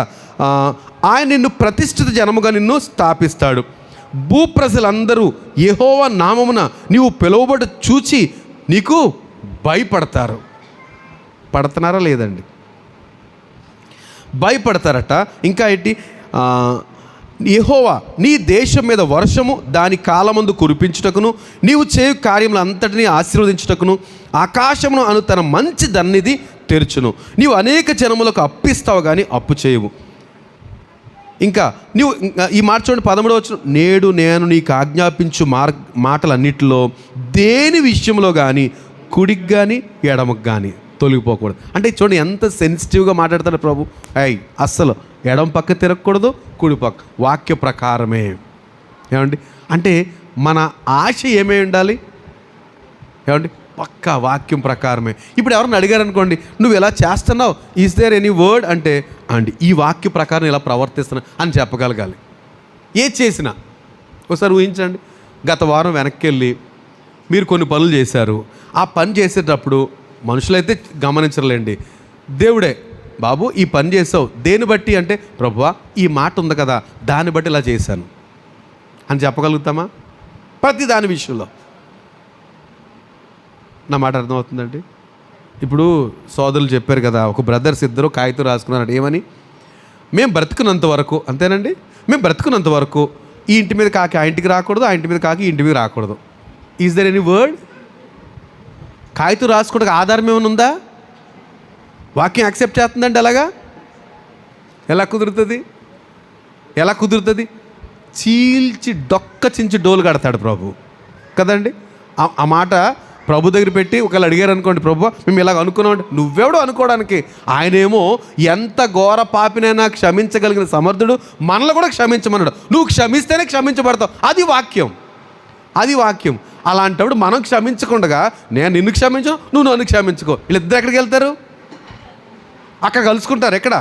ఆయన నిన్ను ప్రతిష్ఠిత జనముగా నిన్ను స్థాపిస్తాడు. భూప్రజలందరూ యెహోవా నామమున నీవు పిలువబడ చూచి నీకు భయపడతారు. పడుతున్నారా లేదండి? భయపడతారట. ఇంకా ఏంటి? యెహోవా నీ దేశం మీద వర్షము దాని కాలమందు కురిపించుటకును నీవు చేయు కార్యములు అంతటినీ ఆశీర్వదించుటకును ఆకాశమును అను తన మంచి దన్నిది తెరుచును. నీవు అనేక జనములకు అప్పిస్తావు కానీ అప్పు చేయవు. ఇంకా నీవు ఈ మాట చూడండి, 13వ వచనం, నేడు నేను నీకు ఆజ్ఞాపించు మాటలన్నిటిలో దేని విషయంలో కానీ కుడికి కానీ ఎడమకు కానీ తొలగిపోకూడదు. అంటే చూడండి ఎంత సెన్సిటివ్గా మాట్లాడతాడు ప్రభు. అస్సలు ఎడమ పక్క తిరగకూడదు, కుడి పక్క, వాక్య ప్రకారమే. ఏమండి అంటే మన ఆశ ఏమై ఉండాలి? ఏమండి పక్కా వాక్యం ప్రకారమే. ఇప్పుడు ఎవరిని అడిగారు అనుకోండి, నువ్వు ఎలా చేస్తున్నావు, ఈజ్ దేర్ ఎనీ వర్డ్ అంటే అండి ఈ వాక్య ప్రకారం ఇలా ప్రవర్తిస్తున్నా అని చెప్పగలగాలి. ఏ చేసినా ఒకసారి ఊహించండి, గత వారం వెనక్కి వెళ్ళి మీరు కొన్ని పనులు చేశారు. ఆ పని చేసేటప్పుడు మనుషులైతే గమనించలేండి, దేవుడే బాబు ఈ పని చేసావు దేన్ని బట్టి అంటే, ప్రభువా ఈ మాట ఉంది కదా దాన్ని బట్టి ఇలా చేశాను అని చెప్పగలుగుతామా? ప్రతి దాని విషయంలో. నా మాట అర్థమవుతుందండి? ఇప్పుడు సోదరులు చెప్పారు కదా, ఒక బ్రదర్స్ ఇద్దరు కాగితం రాసుకున్నారు. ఏమని? మేము బ్రతుకున్నంత వరకు, అంతేనండి, మేము బ్రతుకున్నంత వరకు ఈ ఇంటి మీద కాకి ఆ ఇంటికి రాకూడదు, ఆ ఇంటి మీద కాకి ఈ ఇంటి మీద రాకూడదు. Is there any word? కాగితం రాసుకోవడానికి ఆధారం ఏమైనా ఉందా? వాక్యం యాక్సెప్ట్ చేస్తుందండి అలాగా? ఎలా కుదురుతుంది? చీల్చి డొక్క డోలు కడతాడు ప్రభు కదండి. ఆ మాట ప్రభు దగ్గర పెట్టి ఒకళ్ళు అడిగారు అనుకోండి, ప్రభు మేము ఇలాగ అనుకున్నాం, నువ్వెవడో అనుకోవడానికి, ఆయనేమో ఎంత ఘోర పాపినైనా క్షమించగలిగిన సమర్థుడు, మనల్ని కూడా క్షమించమన్నాడు. నువ్వు క్షమిస్తేనే క్షమించబడతావు. అది వాక్యం. అలాంటప్పుడు మనం క్షమించకుండా నేను నిన్ను క్షమించను, నువ్వు నన్ను క్షమించుకో, వీళ్ళిద్దరు ఎక్కడికి వెళ్తారు? అక్కడ కలుసుకుంటారు. ఎక్కడ?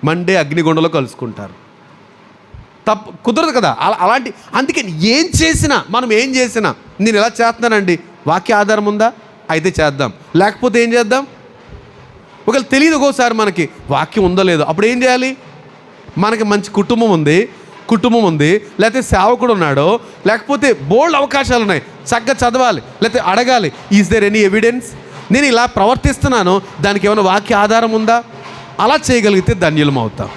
మండే అగ్నిగుండంలో కలుసుకుంటారు. తప్పు కుదరదు కదా అలాంటి. అందుకే మనం ఏం చేసినా నేను ఎలా చేస్తున్నానండి, వాక్య ఆధారం ఉందా? అయితే చేద్దాం, లేకపోతే ఏం చేద్దాం? ఒకవేళ తెలియదు ఒక్కోసారి మనకి వాక్యం ఉందో లేదో, అప్పుడు ఏం చేయాలి? మనకి మంచి కుటుంబం ఉంది, లేకపోతే సేవకుడు ఉన్నాడో, లేకపోతే బోల్డ్ అవకాశాలు ఉన్నాయి, చక్కగా చదవాలి, లేకపోతే అడగాలి, ఈజ్ దేర్ ఎనీ ఎవిడెన్స్? నేను ఇలా ప్రవర్తిస్తున్నాను, దానికి ఏమైనా వాక్య ఆధారం ఉందా? అలా చేయగలిగితే ధన్యులం అవుతాం.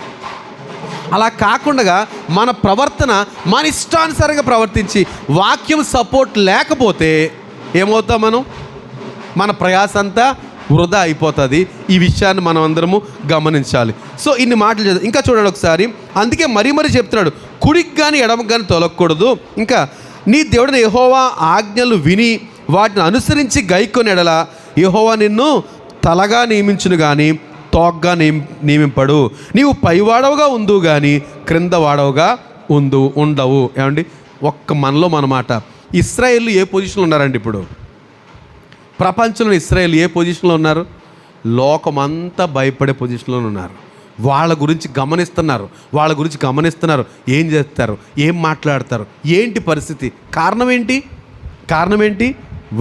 అలా కాకుండా మన ప్రవర్తన మన ఇష్టానుసారంగా ప్రవర్తించి వాక్యం సపోర్ట్ లేకపోతే ఏమవుతాం మనం? మన ప్రయాస అంతా వృధా అయిపోతుంది. ఈ విషయాన్ని మనం అందరము గమనించాలి. సో ఇన్ని మాటలు చదువు. ఇంకా చూడండి ఒకసారి. అందుకే మరీ చెప్తున్నాడు, కుడికి కానీ ఎడమకు కానీ తొలగకూడదు. ఇంకా నీ దేవుడైన యెహోవా ఆజ్ఞలు విని వాటిని అనుసరించి గైకొని ఎడల యెహోవా నిన్ను తలగా నియమించును కానీ తోగ్గా నియమింపడు. నీవు పైవాడవుగా ఉండు కానీ క్రింద వాడవుగా ఉండవు. ఏమండి, ఒక్క మనలో మనమాట. ఇశ్రాయేలు ఏ పొజిషన్లో ఉన్నారండి? ఇప్పుడు ప్రపంచంలో ఇశ్రాయేలు ఏ పొజిషన్లో ఉన్నారు? లోకమంతా భయపడే పొజిషన్లో ఉన్నారు. వాళ్ళ గురించి గమనిస్తున్నారు. ఏం చేస్తారు, ఏం మాట్లాడతారు, ఏంటి పరిస్థితి, కారణం ఏంటి?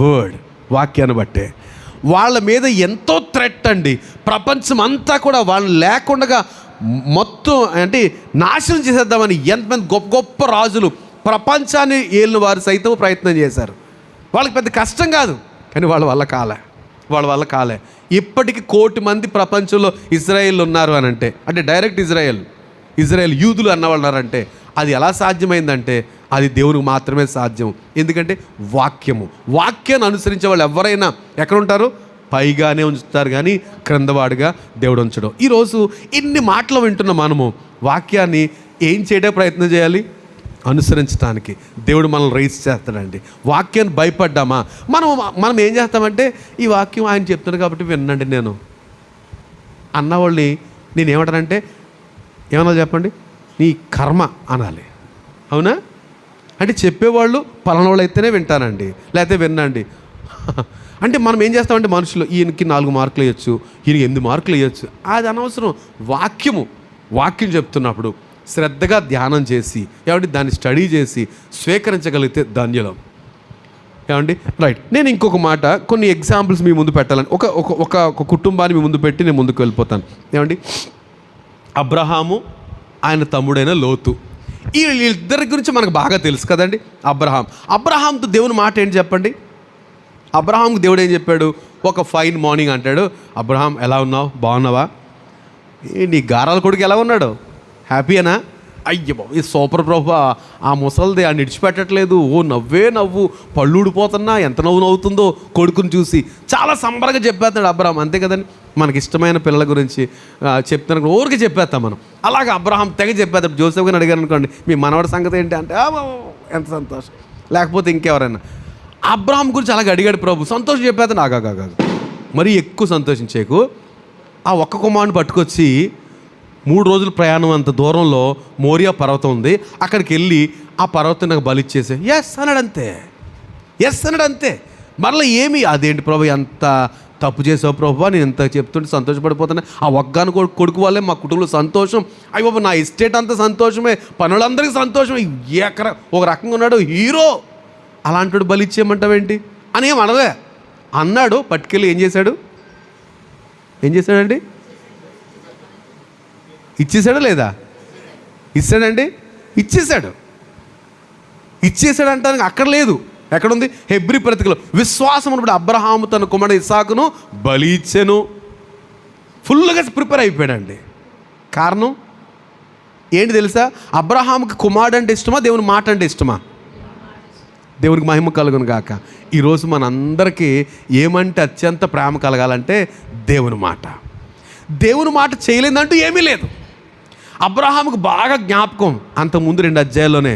వర్డ్, వాక్యాన్ని బట్టే. వాళ్ళ మీద ఎంతో థ్రెట్ అండి. ప్రపంచం అంతా కూడా వాళ్ళని లేకుండా మొత్తం అంటే నాశనం చేసేద్దామని ఎంతమంది గొప్ప రాజులు, ప్రపంచాన్ని ఏలిన వారు సైతం ప్రయత్నం చేశారు. వాళ్ళకి పెద్ద కష్టం కాదు, కానీ వాళ్ళ వల్ల కాలే. ఇప్పటికి 1 కోటి మంది ప్రపంచంలో ఇజ్రాయేల్ ఉన్నారు అని అంటే డైరెక్ట్ ఇజ్రాయేల్ యూదులు అన్నవాళ్ళు ఉన్నారంటే అది ఎలా సాధ్యమైందంటే అది దేవునికి మాత్రమే సాధ్యం. ఎందుకంటే వాక్యాన్ని అనుసరించే వాళ్ళు ఎవరైనా ఎక్కడ ఉంటారు? పైగానే ఉంచుతారు కానీ క్రిందవాడుగా దేవుడు ఉంచడం. ఈరోజు ఇన్ని మాటలు వింటున్న మనము వాక్యాన్ని ఏం చేయడానికి ప్రయత్నం చేయాలి? అనుసరించడానికి. దేవుడు మనల్ని రైస్ చేస్తాడండి. వాక్యాన్ని భయపడ్డామా? మనం ఏం చేస్తామంటే ఈ వాక్యం ఆయన చెప్తున్నాడు కాబట్టి వినండి నేను అన్నవాళ్ళని నేను ఏమంటానంటే ఏమన్నా చెప్పండి, నీ కర్మ అనాలి. అవునా? అంటే చెప్పేవాళ్ళు పలానోళ్ళు అయితేనే వింటానండి, లేకపోతే వినండి. అంటే మనం ఏం చేస్తామంటే మనుషులు ఈయనకి 4 మార్కులు వేయచ్చు, ఈయనకి 8 మార్కులు వేయచ్చు. అది అనవసరం. వాక్యం చెప్తున్నప్పుడు శ్రద్ధగా ధ్యానం చేసి ఏమంటే దాన్ని స్టడీ చేసి స్వీకరించగలిగితే ధన్యులం. ఏమండి, రైట్. నేను ఇంకొక మాట, కొన్ని ఎగ్జాంపుల్స్ మీ ముందు పెట్టాలని ఒక కుటుంబాన్ని మీ ముందు పెట్టి నేను ముందుకు వెళ్ళిపోతాను. ఏమండి, అబ్రహాము, ఆయన తమ్ముడైన లోతు, వీళ్ళిద్దరి గురించి మనకు బాగా తెలుసు కదండి. అబ్రహాంతో దేవుని మాట ఏంటి చెప్పండి? అబ్రహాంకు దేవుడు ఏం చెప్పాడు? ఒక ఫైన్ మార్నింగ్ అంటాడు, అబ్రహాం ఎలా ఉన్నావు, బాగున్నావా? నీ గారాల కొడుకు ఎలా ఉన్నాడు, హ్యాపీయేనా? అయ్య బాబు, ఈ సూపర్ ప్రభు, ఆ ముసలిది ఆ నిడిచిపెట్టట్లేదు, నవ్వు, పళ్ళు ఊడిపోతున్నా, ఎంత నవ్వుతుందో కొడుకుని చూసి. చాలా సంబరంగా చెప్పేస్తాడు అబ్రహాం. అంతే కదండి, మనకి ఇష్టమైన పిల్లల గురించి చెప్తాను, ఊరికి చెప్పేస్తాం మనం. అలాగే అబ్రహాం తెగ చెప్పేస్తాం. జోసెఫ్ గారిని అడిగారు అనుకోండి, మీ మనవడి సంగతి ఏంటి అంటే ఎంత సంతోషం. లేకపోతే ఇంకెవరైనా అబ్రహాం గురించి అలాగే అడిగాడు ప్రభు, సంతోషం చెప్పేస్తాను. ఆగాగా మరీ ఎక్కువ సంతోషించేకు. ఆ ఒక్క కుమారుని పట్టుకొచ్చి 3 రోజుల ప్రయాణం అంత దూరంలో మోరియా పర్వతం ఉంది, అక్కడికి వెళ్ళి ఆ పర్వతం నాకు బలిచ్చేసే. ఎస్ అన్నాడు అంతే. మరలా ఏమి అదేంటి ప్రభు, ఎంత తప్పు చేసావు ప్రభు, నేను ఎంత చెప్తుంటే సంతోషపడిపోతున్నా. ఆ ఒగ్గాను కొడుకు వాళ్ళే మా కుటుంబంలో సంతోషం. అయ్యి బాబు, నా ఎస్టేట్ అంతా సంతోషమే, పనులందరికీ సంతోషమే. ఒక రకంగా ఉన్నాడు, హీరో. అలాంటి బలిచ్చేయమంటావేంటి అని ఏం అనలే. అన్నాడు, పట్టుకెళ్ళి ఏం చేశాడండి? ఇచ్చేసాడా లేదా? ఇచ్చాడండి, ఇచ్చేసాడు అంటానికి అక్కడ లేదు. ఎక్కడుంది? హెబ్రీ పత్రికలో విశ్వాసం ఉన్నప్పుడు అబ్రహాము తన కుమారుడు ఇస్సాకును బలి ఇచ్చెను. ఫుల్గా ప్రిపేర్ అయిపోయాడండి. కారణం ఏంటి తెలుసా? అబ్రహాముకి కుమారుడు అంటే ఇష్టమా, దేవుని మాట అంటే ఇష్టమా? దేవునికి మహిమ కలుగును గాక. ఈరోజు మనందరికీ ఏమంటే అత్యంత ప్రేమ కలగాలంటే దేవుని మాట చేయలేదంటూ ఏమీ లేదు. అబ్రహాముకు బాగా జ్ఞాపకం, అంతకుముందు 2 అధ్యాయాల్లోనే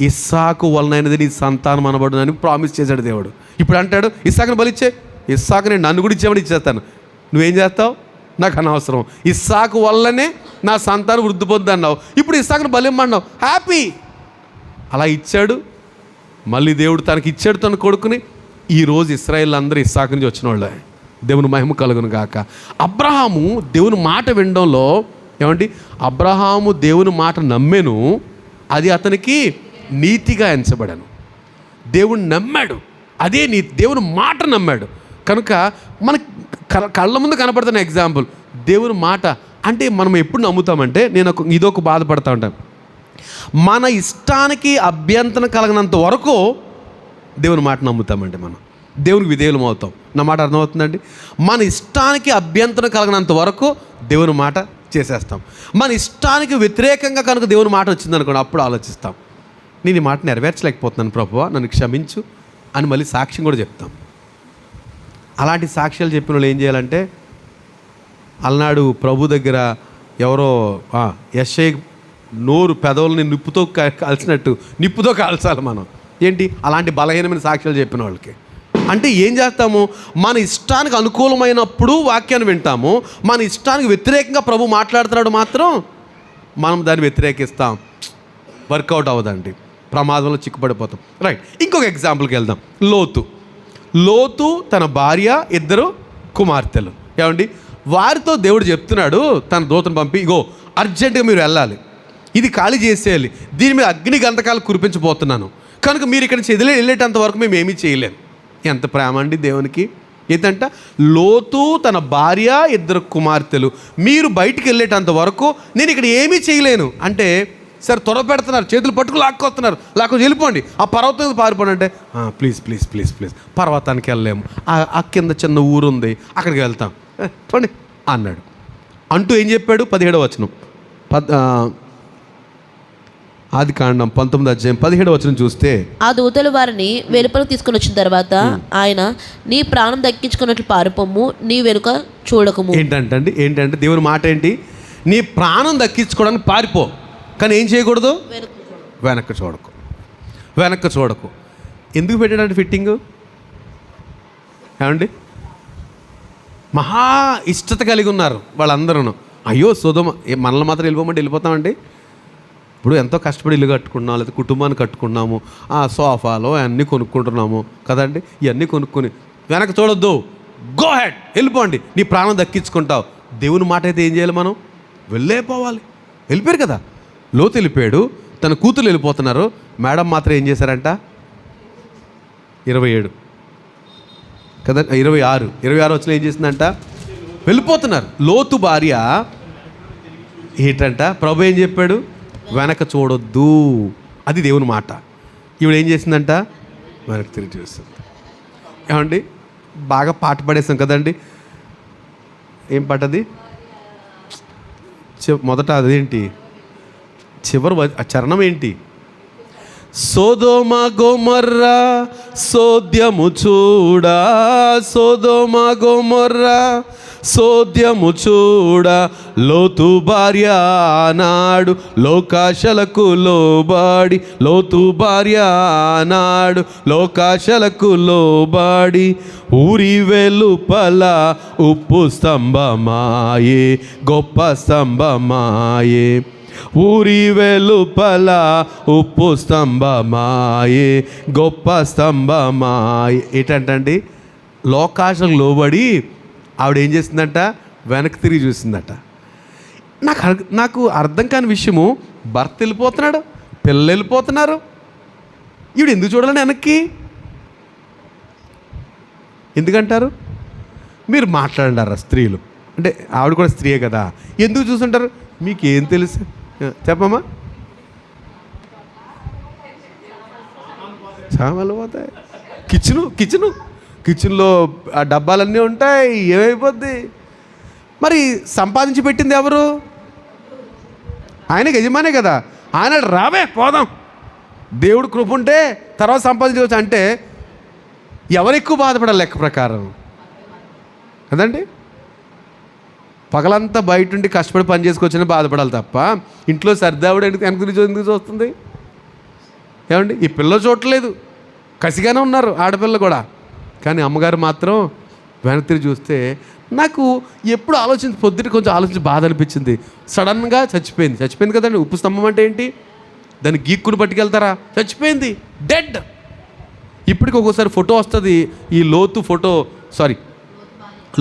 ఇస్సాకు వలనైనది నీ సంతానం అనబడునని ప్రామిస్ చేశాడు దేవుడు. ఇప్పుడు అంటాడు ఇస్సాకుని బలిచ్చే, ఇస్సాకు నేను నన్ను కూడా ఇచ్చేమని ఇచ్చేస్తాను, నువ్వేం చేస్తావు నాకు అనవసరం, ఇస్సాకు వల్లనే నా సంతానం వృద్ధి పొంది అన్నావు, ఇప్పుడు ఇస్సాకుని బలిమ్మన్నావు, హ్యాపీ. అలా ఇచ్చాడు. మళ్ళీ దేవుడు తనకి ఇచ్చాడు తన కొడుకుని. ఈరోజు ఇశ్రాయేల్ అందరూ ఇస్సాకు నుంచి వచ్చిన వాళ్ళే. దేవుని మహిమ కలుగును గాక. అబ్రహాము దేవుని మాట వినడంలో ఏమండి, అబ్రహాము దేవుని మాట నమ్మెను, అది అతనికి నీతిగా ఎంచబడను. దేవుని నమ్మాడు, అదే దేవుని మాట నమ్మాడు. కనుక మనకి కళ్ళ ముందు కనపడుతున్న ఎగ్జాంపుల్ దేవుని మాట. అంటే మనం ఎప్పుడు నమ్ముతామంటే, నేను ఇదొక బాధపడతా ఉంటాను, మన ఇష్టానికి అభ్యంతరం కలగనంత వరకు దేవుని మాట నమ్ముతామండి. మనం దేవునికి విధేయులం అవుతాం. నా మాట అర్థమవుతుందండి? మన ఇష్టానికి అభ్యంతరం కలగనంత వరకు దేవుని మాట చేసేస్తాం. మన ఇష్టానికి వ్యతిరేకంగా కనుక దేవుని మాట వచ్చిందనుకోండి, అప్పుడు ఆలోచిస్తాం, నేను ఈ మాట నెరవేర్చలేకపోతున్నాను ప్రభువా, నన్ను క్షమించు, అని మళ్ళీ సాక్ష్యం కూడా చెప్తాం. అలాంటి సాక్ష్యాలు చెప్పిన వాళ్ళు ఏం చేయాలంటే, అలనాడు ప్రభు దగ్గర ఎవరో యెషయా నోరు పెదవులని నిప్పుతో కాల్చినట్టు నిప్పుతో కాల్చాలి మనం. ఏంటి అలాంటి బలహీనమైన సాక్ష్యాలు చెప్పిన వాళ్ళకి. అంటే ఏం చేస్తాము, మన ఇష్టానికి అనుకూలమైనప్పుడు వాక్యాన్ని వింటాము, మన ఇష్టానికి వ్యతిరేకంగా ప్రభు మాట్లాడుతున్నాడు మాత్రం మనం దాన్ని వ్యతిరేకిస్తాం. వర్కౌట్ అవ్వదండి, ప్రమాదంలో చిక్కుపడిపోతాం. రైట్, ఇంకొక ఎగ్జాంపుల్కి వెళ్దాం. లోతు తన భార్య, 2 కుమార్తెలు. ఏమండి, వారితో దేవుడు చెప్తున్నాడు తన దూతను పంపి, ఇగో అర్జెంటుగా మీరు వెళ్ళాలి, ఇది ఖాళీ చేసేయాలి, దీని మీద అగ్ని గంధకాలు కురిపించబోతున్నాను, కనుక మీరు ఇక్కడ నుంచి వెళ్ళేటంత వరకు మేము ఏమీ చేయలేము. ఎంత ప్రేమ అండి దేవునికి. ఏంటంట, లోతు తన భార్య, 2 కుమార్తెలు, మీరు బయటికి వెళ్ళేటంత వరకు నేను ఇక్కడ ఏమీ చేయలేను అంటే, సరే త్వర పెడుతున్నారు, చేతులు పట్టుకు లాక్కొస్తున్నారు, వెళ్ళిపోండి, ఆ పర్వతం మీద పారిపోండి అంటే, ప్లీజ్ ప్లీజ్ ప్లీజ్ ప్లీజ్ పర్వతానికి వెళ్ళలేము, ఆ కింద చిన్న ఊరు ఉంది అక్కడికి వెళ్తాం, పోండి అన్నాడు. అంటూ ఏం చెప్పాడు, 17వ వచనం, ఆదికాండం 19వ అధ్యాయం 17వ వచనం చూస్తే, ఆ దూతలు వారిని వెలుపలకు తీసుకుని వచ్చిన తర్వాత ఆయన, నీ ప్రాణం దక్కించుకున్నట్లు పారిపోము, నీ వెనుక చూడకము. ఏంటంటే దేవుని మాట ఏంటి, నీ ప్రాణం దక్కించుకోవడానికి పారిపో, కానీ ఏం చేయకూడదు, వెనక్కి చూడకు. ఎందుకు పెట్టాడంటే ఫిట్టింగు, ఏమండి, మహా ఇష్టత కలిగి ఉన్నారు వాళ్ళందరూ. అయ్యో సొదొమ, మనల్ని మాత్రం వెళ్ళిపోమంటే వెళ్ళిపోతామండి. ఇప్పుడు ఎంతో కష్టపడి ఇల్లు కట్టుకున్నాము, లేదా కుటుంబాన్ని కట్టుకున్నాము, ఆ సోఫాలో అన్నీ కొనుక్కుంటున్నాము కదండి. ఇవన్నీ కొనుక్కొని వెనక్కి చూడొద్దు, గో హెడ్, వెళ్ళిపోండి, నీ ప్రాణం దక్కించుకుంటావు. దేవుని మాట అయితే ఏం చేయాలి, మనం వెళ్ళిపోవాలి. వెళ్ళిపోయారు కదా, లోతు వెళ్ళిపోయాడు, తన కూతురు వెళ్ళిపోతున్నారు. మేడం మాత్రం ఏం చేశారంట, 27 కదా, 26 వచ్చిన ఏం చేసిందంట, వెళ్ళిపోతున్నారు. లోతు భార్య ఏంటంట, ప్రభు ఏం చెప్పాడు, వెనక చూడొద్దు, అది దేవుని మాట. ఈవిడ ఏం చేసిందంట, వెనక్కి తిరిగి చూస్తుంది. ఏమండి, బాగా పాట పాడేస్తాం కదండి. ఏం పాట అది, మొదట అదేంటి, చివరి చరణం ఏంటి, సొదొమ గొమొర్రా సోద్యము చూడా, సొదొమ గొమొర్రా సోద్యము చూడ, లోతు భార్య నాడు లోకాశలకు లోబాడి, లోతు భార్య నాడు లోకాశలకు లోబాడి, ఊరి వెలుపల ఉప్పు స్తంభమాయే, గొప్ప స్తంభమాయే, ఊరి వెలుపల ఉప్పు స్తంభమాయే, గొప్ప స్తంభమాయే. ఏంటంటండి, లోకాశలకు లోబడి ఆవిడ ఏం చేసిందంట, వెనక్కి తిరిగి చూసిందట. నాకు అర్థం కాని విషయము, భర్త వెళ్ళిపోతున్నాడు, పిల్లలు వెళ్ళిపోతున్నారు, ఈవిడ ఎందుకు చూడాలని వెనక్కి, ఎందుకంటారు, మీరు మాట్లాడారా స్త్రీలు అంటే, ఆవిడ కూడా స్త్రీయే కదా, ఎందుకు చూస్తుంటారు, మీకేం తెలుసు చెప్పమ్మా, చామలు పోతాయి. కిచెన్లో ఆ డబ్బాలన్నీ ఉంటాయి, ఏమైపోద్ది. మరి సంపాదించి పెట్టింది ఎవరు, ఆయనకి యజమానే కదా. ఆయన రావే పోదాం, దేవుడు కృప ఉంటే తర్వాత సంపాదించవచ్చు అంటే ఎవరు ఎక్కువ బాధపడాలి లెక్క ప్రకారం కదండి. పగలంతా బయట ఉండి కష్టపడి పని చేసుకొచ్చినా బాధపడాలి తప్ప, ఇంట్లో సర్దావుడు ఎందుకు చూస్తుంది. ఏమండి, ఈ పిల్లలు చూడట్లేదు, కసిగానే ఉన్నారు ఆడపిల్లలు కూడా, కానీ అమ్మగారు మాత్రం వెనక్కి చూస్తే, నాకు ఎప్పుడు పొద్దుట కొంచెం ఆలోచించి బాధ అనిపించింది. సడన్గా చచ్చిపోయింది కదండి. ఉప్పు స్తంభం అంటే ఏంటి, దాన్ని గీక్కుని పట్టుకెళ్తారా, చచ్చిపోయింది, డెడ్. ఇప్పటికి ఒక్కోసారి ఫోటో వస్తుంది, ఈ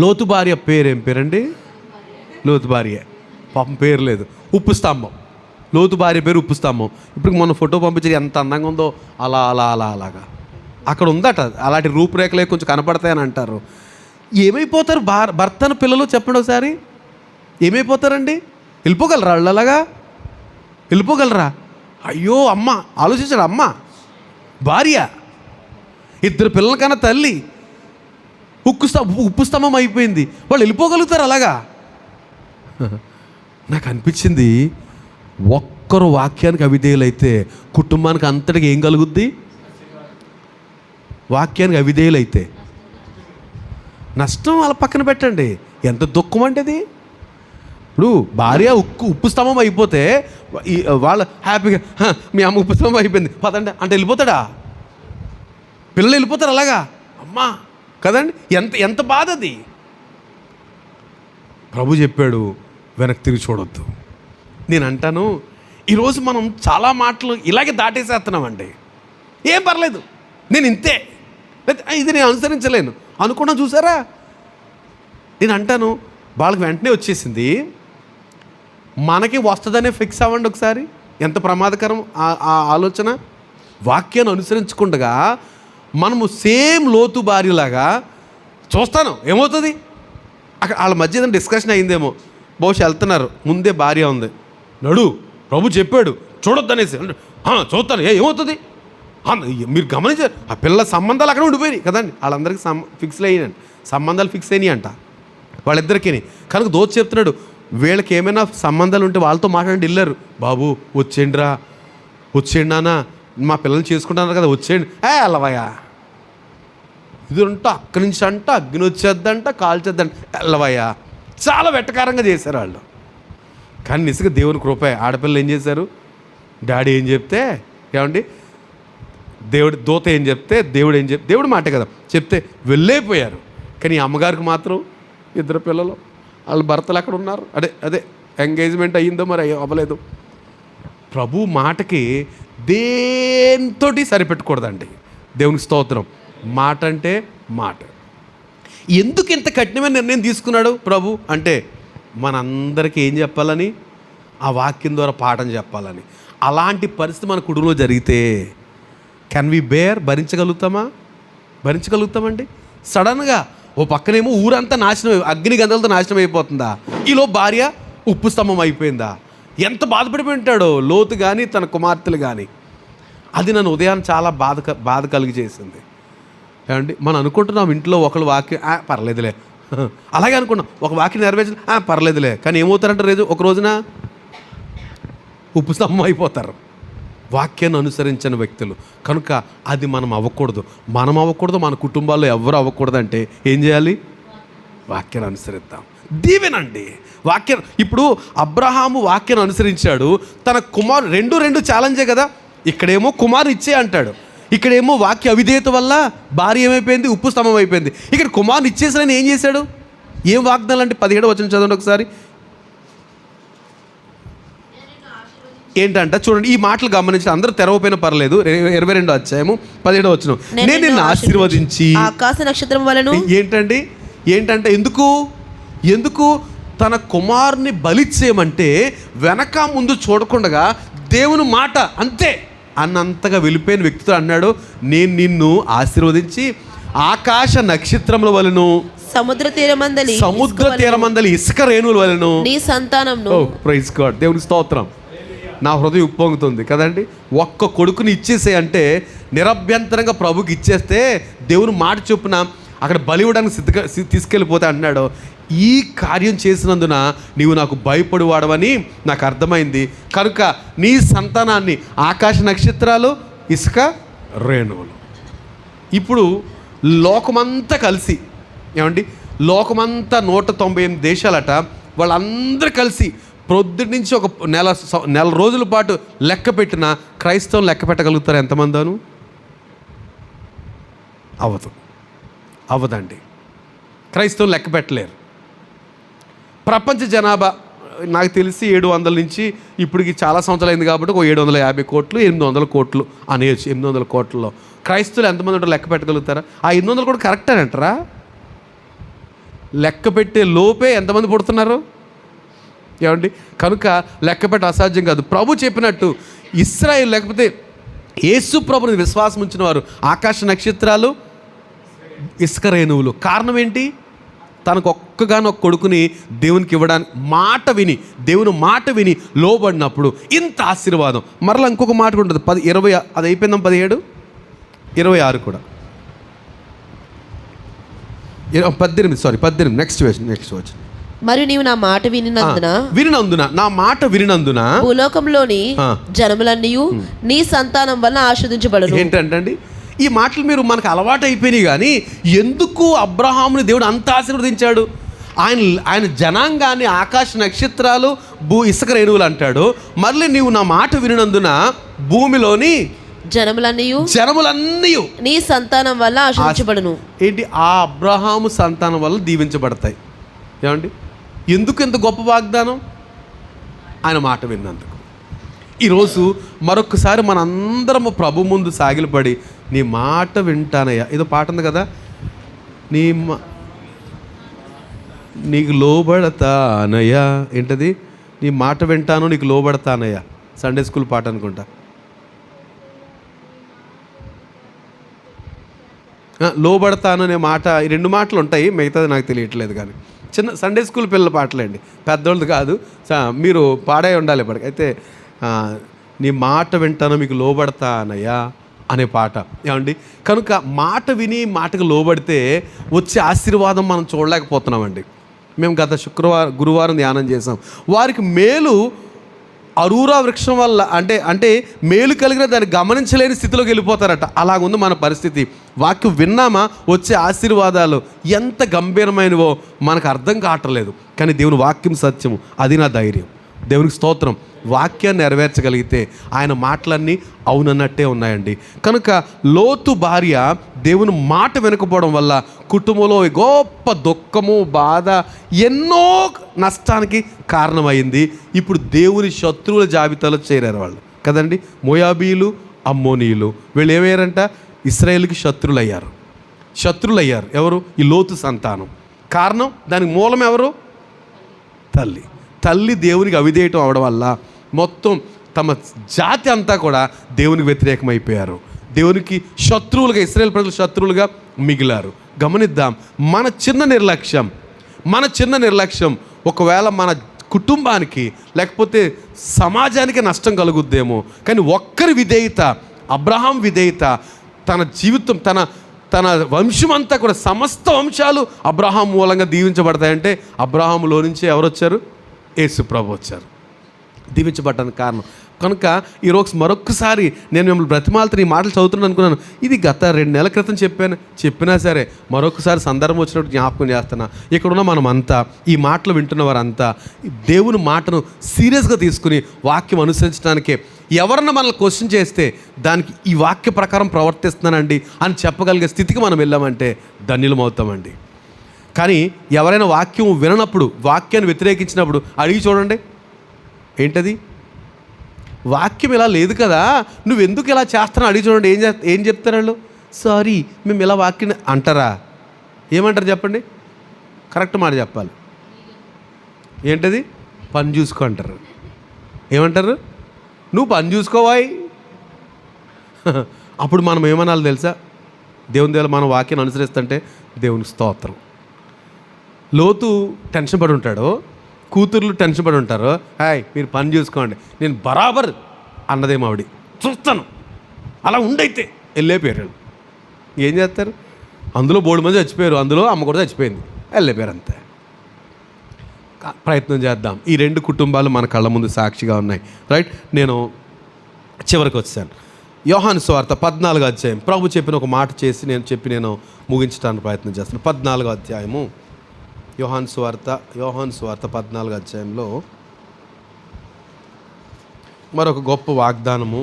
లోతు భార్య పేరేం పేరండి, లోతు భార్య పాపం పేరు లేదు, ఉప్పు స్తంభం, లోతు భార్య పేరు ఉప్పు స్తంభం. ఇప్పుడు మొన్న ఫోటో పంపించి ఎంత అందంగా ఉందో, అలాగా అక్కడ ఉందట. అలాంటి రూపురేఖలే కొంచెం కనపడతాయని అంటారు. ఏమైపోతారు భర్తను పిల్లలు, చెప్పండి ఒకసారి, ఏమైపోతారండి, వెళ్ళిపోగలరా వాళ్ళు, అలాగా వెళ్ళిపోగలరా? అయ్యో అమ్మ, ఆలోచించాడు, అమ్మ భార్య, 2 పిల్లల కన్నా తల్లి, ఉప్పు స్తంభం అయిపోయింది, వాళ్ళు వెళ్ళిపోగలుగుతారు అలాగా? నాకు అనిపించింది, ఒక్కరు వాక్యానికి అవిధేయులైతే కుటుంబానికి అంతటికి ఏం కలుగుద్ది, వాక్యానికి అవిధేయులైతే నష్టం వాళ్ళ పక్కన పెట్టండి. ఎంత దుఃఖం అంటే ఇది. ఇప్పుడు భార్య ఉప్పు స్తంభం అయిపోతే వాళ్ళు హ్యాపీగా మీ అమ్మ ఉప్పు స్తంభం అయిపోయింది పదండి అంటే వెళ్ళిపోతాడా? పిల్లలు వెళ్ళిపోతారు అలాగా, అమ్మా కదండి. ఎంత బాధ అది. ప్రభు చెప్పాడు వెనక్కి తిరిగి చూడొద్దు. నేను అంటాను ఈరోజు మనం చాలా మాటలు ఇలాగే దాటేసేస్తున్నామండి. ఏం పర్లేదు, నేను ఇంతే, ఇది నేను అనుసరించలేను అనుకున్నా. చూసారా, నేను అంటాను వాళ్ళకి వెంటనే వచ్చేసింది, మనకి వస్తుందనే ఫిక్స్ అవ్వండి ఒకసారి. ఎంత ప్రమాదకరం ఆ ఆలోచన. వాక్యాన్ని అనుసరించకుండా మనము సేమ్ లోతు భార్యలాగా చూస్తాను. ఏమవుతుంది అక్కడ వాళ్ళ మధ్య ఏదైనా డిస్కషన్ అయిందేమో, బహుశా వెళ్తున్నారు, ముందే భార్య ఉంది, నడు ప్రభు చెప్పాడు చూడొద్దు అనేసి చూస్తాను, ఏమవుతుంది మీరు గమనించారు. ఆ పిల్లల సంబంధాలు అక్కడ ఉండిపోయినాయి కదండి. వాళ్ళందరికీ ఫిక్స్లు అయినాయి, సంబంధాలు ఫిక్స్ అయినాయి అంట వాళ్ళిద్దరికీ. కనుక దోచి చెప్తున్నాడు, వీళ్ళకి ఏమైనా సంబంధాలు ఉంటే వాళ్ళతో మాట్లాడి వెళ్ళారు. బాబు వచ్చేయండిరా, వచ్చేయండి నాన్న, మా పిల్లల్ని చేసుకుంటున్నారు కదా, వచ్చేయండి. వెళ్ళవయ్యా, ఇది అంట అక్కడి నుంచి అంట అగ్ని వచ్చేద్దంట, కాల్చేద్దంట, వెళ్ళవయ్యా. చాలా వెట్టకారంగా చేశారు వాళ్ళు. కానీ నిజంగా దేవుని కృప. ఆడపిల్లలు ఏం చేశారు, డాడీ ఏం చెప్తే ఏమండి, దూత ఏం చెప్తే దేవుడు మాటే కదా చెప్తే వెళ్ళైపోయారు. కానీ ఈ అమ్మగారికి మాత్రం 2 పిల్లలు, వాళ్ళ భర్తలు అక్కడ ఉన్నారు. అదే ఎంగేజ్మెంట్ అయ్యిందో మరి అవ్వలేదు. ప్రభు మాటకి దేంతోటి సరిపెట్టకూడదండి. దేవునికి స్తోత్రం. మాట అంటే మాట. ఎందుకు ఇంత కఠినమైన నిర్ణయం తీసుకున్నాడు ప్రభు అంటే మనందరికీ ఏం చెప్పాలని, ఆ వాక్యం ద్వారా పాఠం చెప్పాలని. అలాంటి పరిస్థితి మన కుటుంబంలో జరిగితే కెన్ వి బేర్, భరించగలుగుతామండి. సడన్గా ఓ పక్కనేమో ఊరంతా నాశనం, అగ్ని గంధలతో నాశనం అయిపోతుందా, ఈలో భార్య ఉప్పు స్తంభం అయిపోయిందా, ఎంత బాధపడిపోయి ఉంటాడో లోతు కానీ తన కుమార్తెలు కానీ. అది నన్ను ఉదయాన్ని చాలా బాధ కలిగి చేసింది. ఏమండి, మనం అనుకుంటున్నాం ఇంట్లో ఒకళ్ళు వాక్యం పర్లేదులే, అలాగే అనుకున్నాం ఒక వాక్యం నెరవేర్చలే పర్లేదులే, కానీ ఏమవుతారంటే ఒక రోజున ఉప్పు స్తంభం అయిపోతారు వాక్యాన్ని అనుసరించిన వ్యక్తులు. కనుక అది మనం అవ్వకూడదు, మన కుటుంబాల్లో ఎవరు అవ్వకూడదు. అంటే ఏం చేయాలి, వాక్యాన్ని అనుసరిద్దాం. దీవెనండి వాక్యం. ఇప్పుడు అబ్రహాము వాక్యాన్ని అనుసరించాడు, తన కుమారు రెండు ఛాలెంజే కదా. ఇక్కడేమో కుమారు ఇచ్చే అంటాడు, ఇక్కడేమో వాక్య అవిధేయత వల్ల భార్య ఏమైపోయింది, ఉప్పు స్తంభం అయిపోయింది. ఇక్కడ కుమారుని ఇచ్చేసిన ఏం చేశాడు, ఏం వాగ్దానాలు అంటే 17వ వచనం చదవండి ఒకసారి. ఏంటంట చూడండి, ఈ మాటలు గమనించి అందరూ తెరవపోయిన పర్లేదు. 22వ అధ్యాయము 17వ వచనం. నేను నిన్ను ఆశీర్వదించి ఆకాశ నక్షత్రం వలన. ఏంటంటే ఎందుకు తన కుమారుని బలిచ్చేయమంటే వెనక ముందు చూడకుండా దేవుని మాట అంతే అన్నంతగా వెళ్ళిపోయిన వ్యక్తితో అన్నాడు, నేను నిన్ను ఆశీర్వదించి ఆకాశ నక్షత్రముల వలెను సముద్ర తీరమందలి ఇసుక రేణుల వలెను నీ సంతానంను. ప్రైజ్ గాడ్, దేవుని స్తోత్రం. నా హృదయం ఉప్పొంగుతుంది కదండి. ఒక్క కొడుకుని ఇచ్చేసే అంటే నిరభ్యంతరంగా ప్రభుకి ఇచ్చేస్తే దేవుని మాట చొప్పున అక్కడ బలి ఇవ్వడానికి తీసుకెళ్ళిపోతే అన్నాడు, ఈ కార్యం చేసినందున నీవు నాకు భయపడివాడవని నాకు అర్థమైంది. కనుక నీ సంతానాన్ని ఆకాశ నక్షత్రాలు ఇసుక రేణువులు. ఇప్పుడు లోకమంతా కలిసి ఏమండి, లోకమంతా 198 దేశాలట, వాళ్ళందరూ కలిసి ప్రొద్దుటి నుంచి ఒక నెల రోజుల పాటు లెక్క పెట్టిన క్రైస్తవం లెక్క పెట్టగలుగుతారు ఎంతమందిను? అవ్వదండి. క్రైస్తవం లెక్క పెట్టలేరు. ప్రపంచ జనాభా నాకు తెలిసి 700 నుంచి ఇప్పటికి చాలా సంవత్సరాలు అయింది కాబట్టి ఒక 750 కోట్లు 800 కోట్లు అనేయచ్చు. 800 కోట్లలో క్రైస్తవులు ఎంతమంది ఉంటారో లెక్క పెట్టగలుగుతారా? ఆ 800 కూడా కరెక్ట్ అని అంటారా? లెక్క పెట్టే లోపే ఎంతమంది పుడుతున్నారు ఏమండి? కనుక లెక్క పెట్ట అసాధ్యం కాదు. ప్రభు చెప్పినట్టు ఇశ్రాయేలు లేకపోతే యేసు ప్రభుని విశ్వాసం ఉంచిన వారు ఆకాశ నక్షత్రాలు ఇసుక రేణువులు. కారణం ఏంటి? తనకు ఒక్కగానొక్క కొడుకుని దేవునికి ఇవ్వడానికి దేవుని మాట విని లోబడినప్పుడు ఇంత ఆశీర్వాదం. మరలా ఇంకొక మాట ఉంటుంది 20 అది అయిపోయిందాం 17 26 కూడా 18 నెక్స్ట్ వచ్చి. మరియు నీవు నా మాట వినినందున నా మాట వినినందున భూలోకంలోని జనములన్నీ నీ సంతానం వల్ల ఆశీర్వదించబడును. ఏంటంటే ఈ మాటలు మీరు మనకు అలవాటు అయిపోయినాయి. కానీ ఎందుకు అబ్రహాముని దేవుడు అంత ఆశీర్వదించాడు? ఆయన జనాంగాన్ని ఆకాశ నక్షత్రాలు ఇసుక రేణువులు అంటాడు. మళ్ళీ నీవు నా మాట వినినందున భూమిలోని జనములన్నీ నీ సంతానం వల్ల ఆశీర్వదించబడును. ఏంటి? ఆ అబ్రహాము సంతానం వల్ల దీవించబడతాయి. ఏమండి? ఎందుకు ఎంత గొప్ప వాగ్దానం? ఆయన మాట విన్నందుకు. ఈరోజు మరొకసారి మనందరము ప్రభు ముందు సాగిలపడి, నీ మాట వింటానయ్యా. ఏదో పాట ఉంది కదా, నీకు లోబడతానయ్యా. ఏంటది? నీ మాట వింటాను, నీకు లోబడతానయ్యా. సండే స్కూల్ పాట అనుకుంటా. లోబడతాను అనే మాట, ఈ 2 మాటలు ఉంటాయి, మిగతాది నాకు తెలియట్లేదు. కానీ చిన్న సండే స్కూల్ పిల్లల పాటలేండి, పెద్దోళ్ళది కాదు. మీరు పాడే ఉండాలి ఇప్పటికి. అయితే నీ మాట వింటాను, మీకు లోబడతానయ్యా అనే పాట. ఏమండి? కనుక మాట విని మాటకు లోబడితే వచ్చే ఆశీర్వాదం మనం చూడలేకపోతున్నామండి. మేము గత గురువారం ధ్యానం చేసాం. వారికి మేలు అరూరా వృక్షం వల్ల అంటే మేలు కలిగిన దాన్ని గమనించలేని స్థితిలోకి వెళ్ళిపోతారట. అలాగుంది మన పరిస్థితి. వాక్యం విన్నామా, వచ్చే ఆశీర్వాదాలు ఎంత గంభీరమైనవో మనకు అర్థం కావట్లేదు. కానీ దేవుని వాక్యం సత్యము, అది నా ధైర్యం. దేవునికి స్తోత్రం. వాక్యాన్ని నెరవేర్చగలిగితే ఆయన మాటలన్నీ అవునన్నట్టే ఉన్నాయండి. కనుక లోతు భార్య దేవుని మాట వినకపోవడం వల్ల కుటుంబంలో గొప్ప దుఃఖము, బాధ, ఎన్నో నష్టానికి కారణమైంది. ఇప్పుడు దేవుని శత్రువుల జాబితాలో చేరారు వాళ్ళు కదండి. మోయాబీలు, అమ్మోనీయులు వీళ్ళు ఏమయ్యారంట? ఇశ్రాయేలుకి శత్రులయ్యారు. ఎవరు? ఈ లోతు సంతానం. కారణం, దానికి మూలం ఎవరు? తల్లి దేవునికి అవిధేయటం అవడం వల్ల మొత్తం తమ జాతి అంతా కూడా దేవునికి వ్యతిరేకమైపోయారు. దేవునికి శత్రువులుగా, ఇశ్రాయేలు ప్రజలు శత్రువులుగా మిగిలారు. గమనిద్దాం, మన చిన్న నిర్లక్ష్యం ఒకవేళ మన కుటుంబానికి లేకపోతే సమాజానికి నష్టం కలుగుద్దేమో. కానీ ఒక్కరి విధేయత, అబ్రహాం విధేయత, తన జీవితం, తన వంశం అంతా కూడా, సమస్త వంశాలు అబ్రహాం మూలంగా దీవించబడతాయంటే అబ్రహాములో నుంచి ఎవరు వచ్చారు? యేసు ప్రభు వచ్చారు, దీవించబడ్డానికి కారణం. కనుక ఈరోజు మరొక్కసారి నేను మిమ్మల్ని బ్రతిమాలతో ఈ మాటలు చదువుతున్నాను అనుకున్నాను. ఇది గత 2 నెలల క్రితం చెప్పినా సరే మరొకసారి సందర్భం వచ్చినప్పుడు జ్ఞాపకం చేస్తున్నా. ఇక్కడున్న మనమంతా, ఈ మాటలు వింటున్న వారంతా దేవుని మాటను సీరియస్గా తీసుకుని వాక్యం అనుసరించడానికే. ఎవరన్నా మనల్ని క్వశ్చన్ చేస్తే దానికి ఈ వాక్య ప్రకారం ప్రవర్తిస్తున్నానండి అని చెప్పగలిగే స్థితికి మనం వెళ్ళామంటే ధన్యులమవుతామండి. కానీ ఎవరైనా వాక్యం విననప్పుడు, వాక్యాన్ని వ్యతిరేకించినప్పుడు అడిగి చూడండి, ఏంటది? వాక్యం ఇలా లేదు కదా, నువ్వెందుకు ఇలా చేస్తున్నావు అడిగి చూడండి. ఏం చెప్తారు వాళ్ళు? సారీ, మేము ఇలా వాక్యం అంటారా? ఏమంటారు చెప్పండి? కరెక్ట్ మాట చెప్పాలి. ఏంటది? పని చూసుకో అంటారు. ఏమంటారు? నువ్వు పని చూసుకోవాయి. అప్పుడు మనం ఏమనాలి తెలుసా? దేవుని మనం వాక్యాన్ని అనుసరిస్తుంటే దేవునికి స్తోత్రం. లోతు టెన్షన్ పడి ఉంటాడు, కూతుర్లు టెన్షన్ పడి ఉంటారు. హాయ్, మీరు పని చూసుకోండి, నేను బరాబర్ అన్నదేమో ఆవిడ చూస్తాను, అలా ఉండైతే వెళ్ళిపోయారు. ఏం చేస్తారు? అందులో 3 మంది చచ్చిపోయారు, అందులో అమ్మ కూడా చచ్చిపోయింది, వెళ్ళిపోయారు అంతే. ప్రయత్నం చేద్దాం. ఈ 2 కుటుంబాలు మన కళ్ళ ముందు సాక్షిగా ఉన్నాయి. రైట్, నేను చివరికి వచ్చాను. యోహాను సువార్త 14వ అధ్యాయం. ప్రభు చెప్పిన ఒక మాట చేసి నేను ముగించడానికి ప్రయత్నం చేస్తాను. 14వ అధ్యాయము యోహాను సువార్త 14వ అధ్యాయంలో మరొక గొప్ప వాగ్దానము.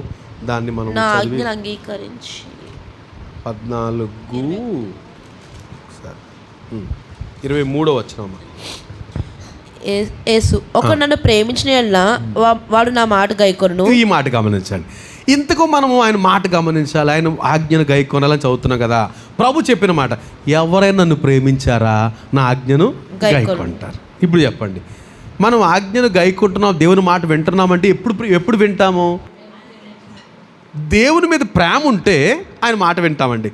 దాన్ని మనం అంగీకరించి 23వ వచనం. యేసు, ఒకడు నన్ను ప్రేమించిన యెడల వాడు నా మాట గైకొనును. ఈ మాట గమనించండి. ఇంతకు మనము ఆయన మాట గమనించాలి, ఆయన ఆజ్ఞను గైకొనాలని చదువుతున్నాం కదా. ప్రభు చెప్పిన మాట, ఎవరైనా నన్ను ప్రేమించారా నా ఆజ్ఞను గైకొంటారు. ఇప్పుడు చెప్పండి, మనం ఆజ్ఞను గైకొంటున్నాం, దేవుని మాట వింటున్నామంటే ఎప్పుడు వింటాము? దేవుని మీద ప్రేమ ఉంటే ఆయన మాట వింటామండి.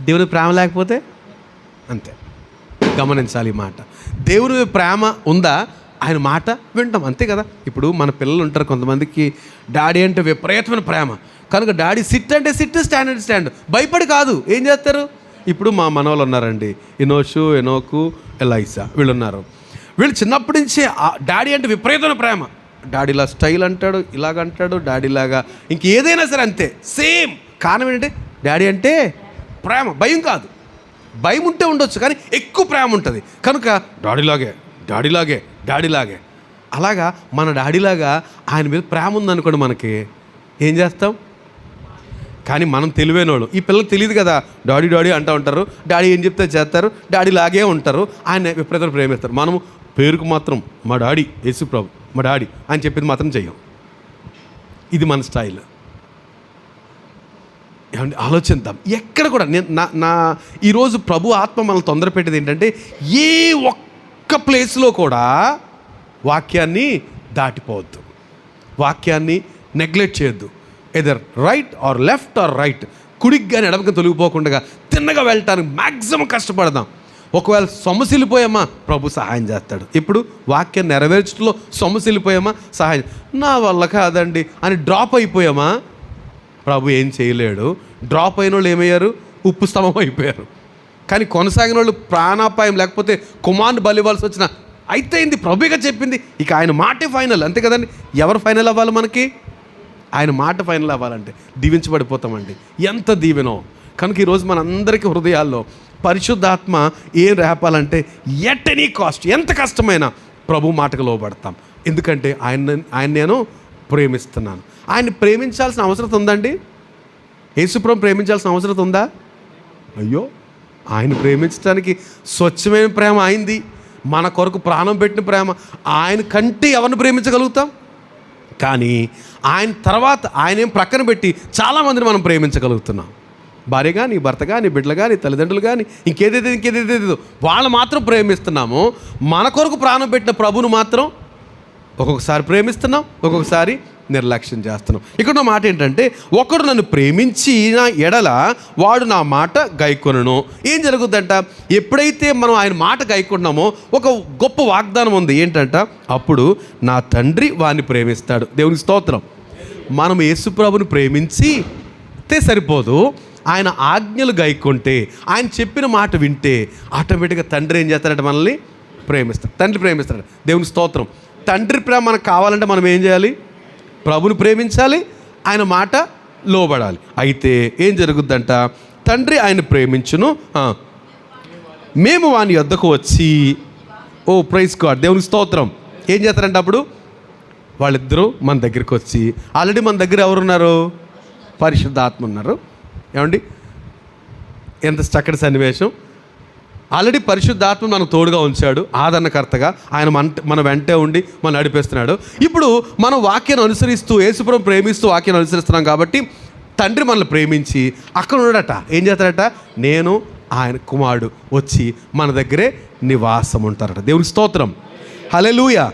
దేవుని ప్రేమ లేకపోతే అంతే. గమనించాలి ఈ మాట. దేవుని మీద ప్రేమ ఉందా, ఆయన మాట వింటాం, అంతే కదా. ఇప్పుడు మన పిల్లలు ఉంటారు, కొంతమందికి డాడీ అంటే విపరీతమైన ప్రేమ. కనుక డాడీ సిట్ అంటే సిట్, స్టాండ్ అంటే స్టాండ్, భయపడి కాదు. ఏం చేస్తారు? ఇప్పుడు మా మనవాళ్ళు ఉన్నారండి, ఎనోకు, ఎలైసా, వీళ్ళు ఉన్నారు. వీళ్ళు చిన్నప్పటి నుంచే డాడీ అంటే విపరీతమైన ప్రేమ. డాడీలా స్టైల్ అంటాడు, ఇలాగంటాడు, డాడీలాగా ఇంకేదైనా సరే అంతే, సేమ్ కారణం ఏంటంటే డాడీ అంటే ప్రేమ, భయం కాదు. భయం ఉంటే ఉండొచ్చు, కానీ ఎక్కువ ప్రేమ ఉంటుంది కనుక డాడీలాగే. అలాగా మన డాడీలాగా ఆయన మీద ప్రేమ ఉందనుకోండి, మనకి ఏం చేస్తాం? కానీ మనం తెలివైన వాళ్ళు, ఈ పిల్లలకు తెలియదు కదా, డాడీ అంటూ ఉంటారు, డాడీ ఏం చెప్తే చేస్తారు, డాడీ లాగే ఉంటారు, ఆయన విపరీతంగా ప్రేమిస్తారు. మనము పేరుకు మాత్రం మా డాడీ యేసు ప్రభు, మా డాడీ అని చెప్పింది మాత్రం చెయ్యం. ఇది మన స్టైల్. ఏమండి, ఆలోచిద్దాం. ఎక్కడ కూడా నా ఈరోజు ప్రభు ఆత్మ మనల్ని తొందర పెట్టేది ఏంటంటే, ఏ ఒక్క ప్లేస్లో కూడా వాక్యాన్ని దాటిపోవద్దు, వాక్యాన్ని నెగ్లెక్ట్ చేయొద్దు. Either right or left or right, కుడికి కానీ ఎడమకి తొలగిపోకుండా తిన్నగా వెళ్ళటానికి మ్యాక్సిమం కష్టపడదాం. ఒకవేళ సొమ్మసిల్లిపోయామా, ప్రభు సహాయం చేస్తాడు. ఇప్పుడు వాక్యం నెరవేర్చడంలో సొమ్మసిల్లిపోయామా, సహాయం, నా వల్ల కాదండి అని డ్రాప్ అయిపోయామా, ప్రభు ఏం చేయలేడు. డ్రాప్ అయిన వాళ్ళు ఏమయ్యారు? ఉప్పు స్తంభం అయిపోయారు. కానీ కొనసాగిన వాళ్ళు ప్రాణాపాయం లేకపోతే కుమారుని బలివ్వాల్సి వచ్చిన అయితేంది, ప్రభుగా చెప్పింది, ఇక ఆయన మాటే ఫైనల్, అంతే కదండి. ఎవరు ఫైనల్ అవ్వాలి? మనకి ఆయన మాట ఫైనల్ అవ్వాలంటే దీవించబడిపోతామండి. ఎంత దీవెనో. కనుక ఈరోజు మనందరికీ హృదయాల్లో పరిశుద్ధాత్మ ఏం రేపాలంటే ఎట్ ఎనీ కాస్ట్, ఎంత కష్టమైనా ప్రభు మాటకు లోబడతాం. ఎందుకంటే ఆయన నేను ప్రేమిస్తున్నాను. ఆయన్ని ప్రేమించాల్సిన అవసరం ఉందండి? యేసుప్రభుని ప్రేమించాల్సిన అవసరం ఉందా? అయ్యో, ఆయన ప్రేమించడానికి స్వచ్ఛమైన ప్రేమ ఆయనది, మన కొరకు ప్రాణం పెట్టిన ప్రేమ. ఆయన కంటే ఎవరిని ప్రేమించగలుగుతాం? కానీ ఆయన తర్వాత ఆయన ఏం ప్రక్కన పెట్టి చాలామందిని మనం ప్రేమించగలుగుతున్నాం. భార్య కానీ, భర్త కానీ, బిడ్డలు కానీ, తల్లిదండ్రులు కానీ, ఇంకేదేదో వాళ్ళు మాత్రం ప్రేమిస్తున్నాము. మన కొరకు ప్రాణం పెట్టిన ప్రభువును మాత్రం ఒక్కొక్కసారి ప్రేమిస్తున్నాం, ఒక్కొక్కసారి నిర్లక్ష్యం చేస్తున్నాం. ఇక్కడ మాట ఏంటంటే, ఒకడు నన్ను ప్రేమించిన ఎడల వాడు నా మాట గైకొనును. ఏం జరుగుద్దంట? ఎప్పుడైతే మనం ఆయన మాట గైకొన్నామో ఒక గొప్ప వాగ్దానం ఉంది. ఏంటంట? అప్పుడు నా తండ్రి వాడిని ప్రేమిస్తాడు. దేవునికి స్తోత్రం. మనం యేసుప్రభుని ప్రేమించితే సరిపోదు, ఆయన ఆజ్ఞలు గైకొంటే, ఆయన చెప్పిన మాట వింటే ఆటోమేటిక్గా తండ్రి ఏం చేస్తాడంటే మనల్ని ప్రేమిస్తాడు. తండ్రి ప్రేమిస్తాడు. దేవునికి స్తోత్రం. తండ్రి ప్రేమ మనకు కావాలంటే మనం ఏం చేయాలి? ప్రభుని ప్రేమించాలి, ఆయన మాట లోబడాలి. అయితే ఏం జరుగుద్దంట? తండ్రి ఆయన ప్రేమించును, మేము వాని యొద్దకు వచ్చి, ఓ ప్రైజ్ గాడ్, దేవునికి స్తోత్రం. ఏం చేస్తారంటే అప్పుడు వాళ్ళిద్దరూ మన దగ్గరికి వచ్చి, ఆల్రెడీ మన దగ్గర ఎవరున్నారు? పరిశుద్ధాత్మ ఉన్నారు. ఏమండి, ఎంత చక్కటి సన్నివేశం. ఆల్రెడీ పరిశుద్ధాత్మ మనకు తోడుగా ఉంచాడు, ఆదరణకర్తగా. ఆయన మన వెంటే ఉండి మనం నడిపిస్తున్నాడు. ఇప్పుడు మనం వాక్యాన్ని అనుసరిస్తూ, యేసుప్రభుని ప్రేమిస్తూ వాక్యాన్ని అనుసరిస్తున్నాం కాబట్టి తండ్రి మనల్ని ప్రేమించి అక్కడ ఉన్నాడట. ఏం చేస్తాడట? నేను ఆయన కుమారుడు వచ్చి మన దగ్గరే నివాసం ఉంటారట. దేవుని స్తోత్రం, హల్లెలూయా.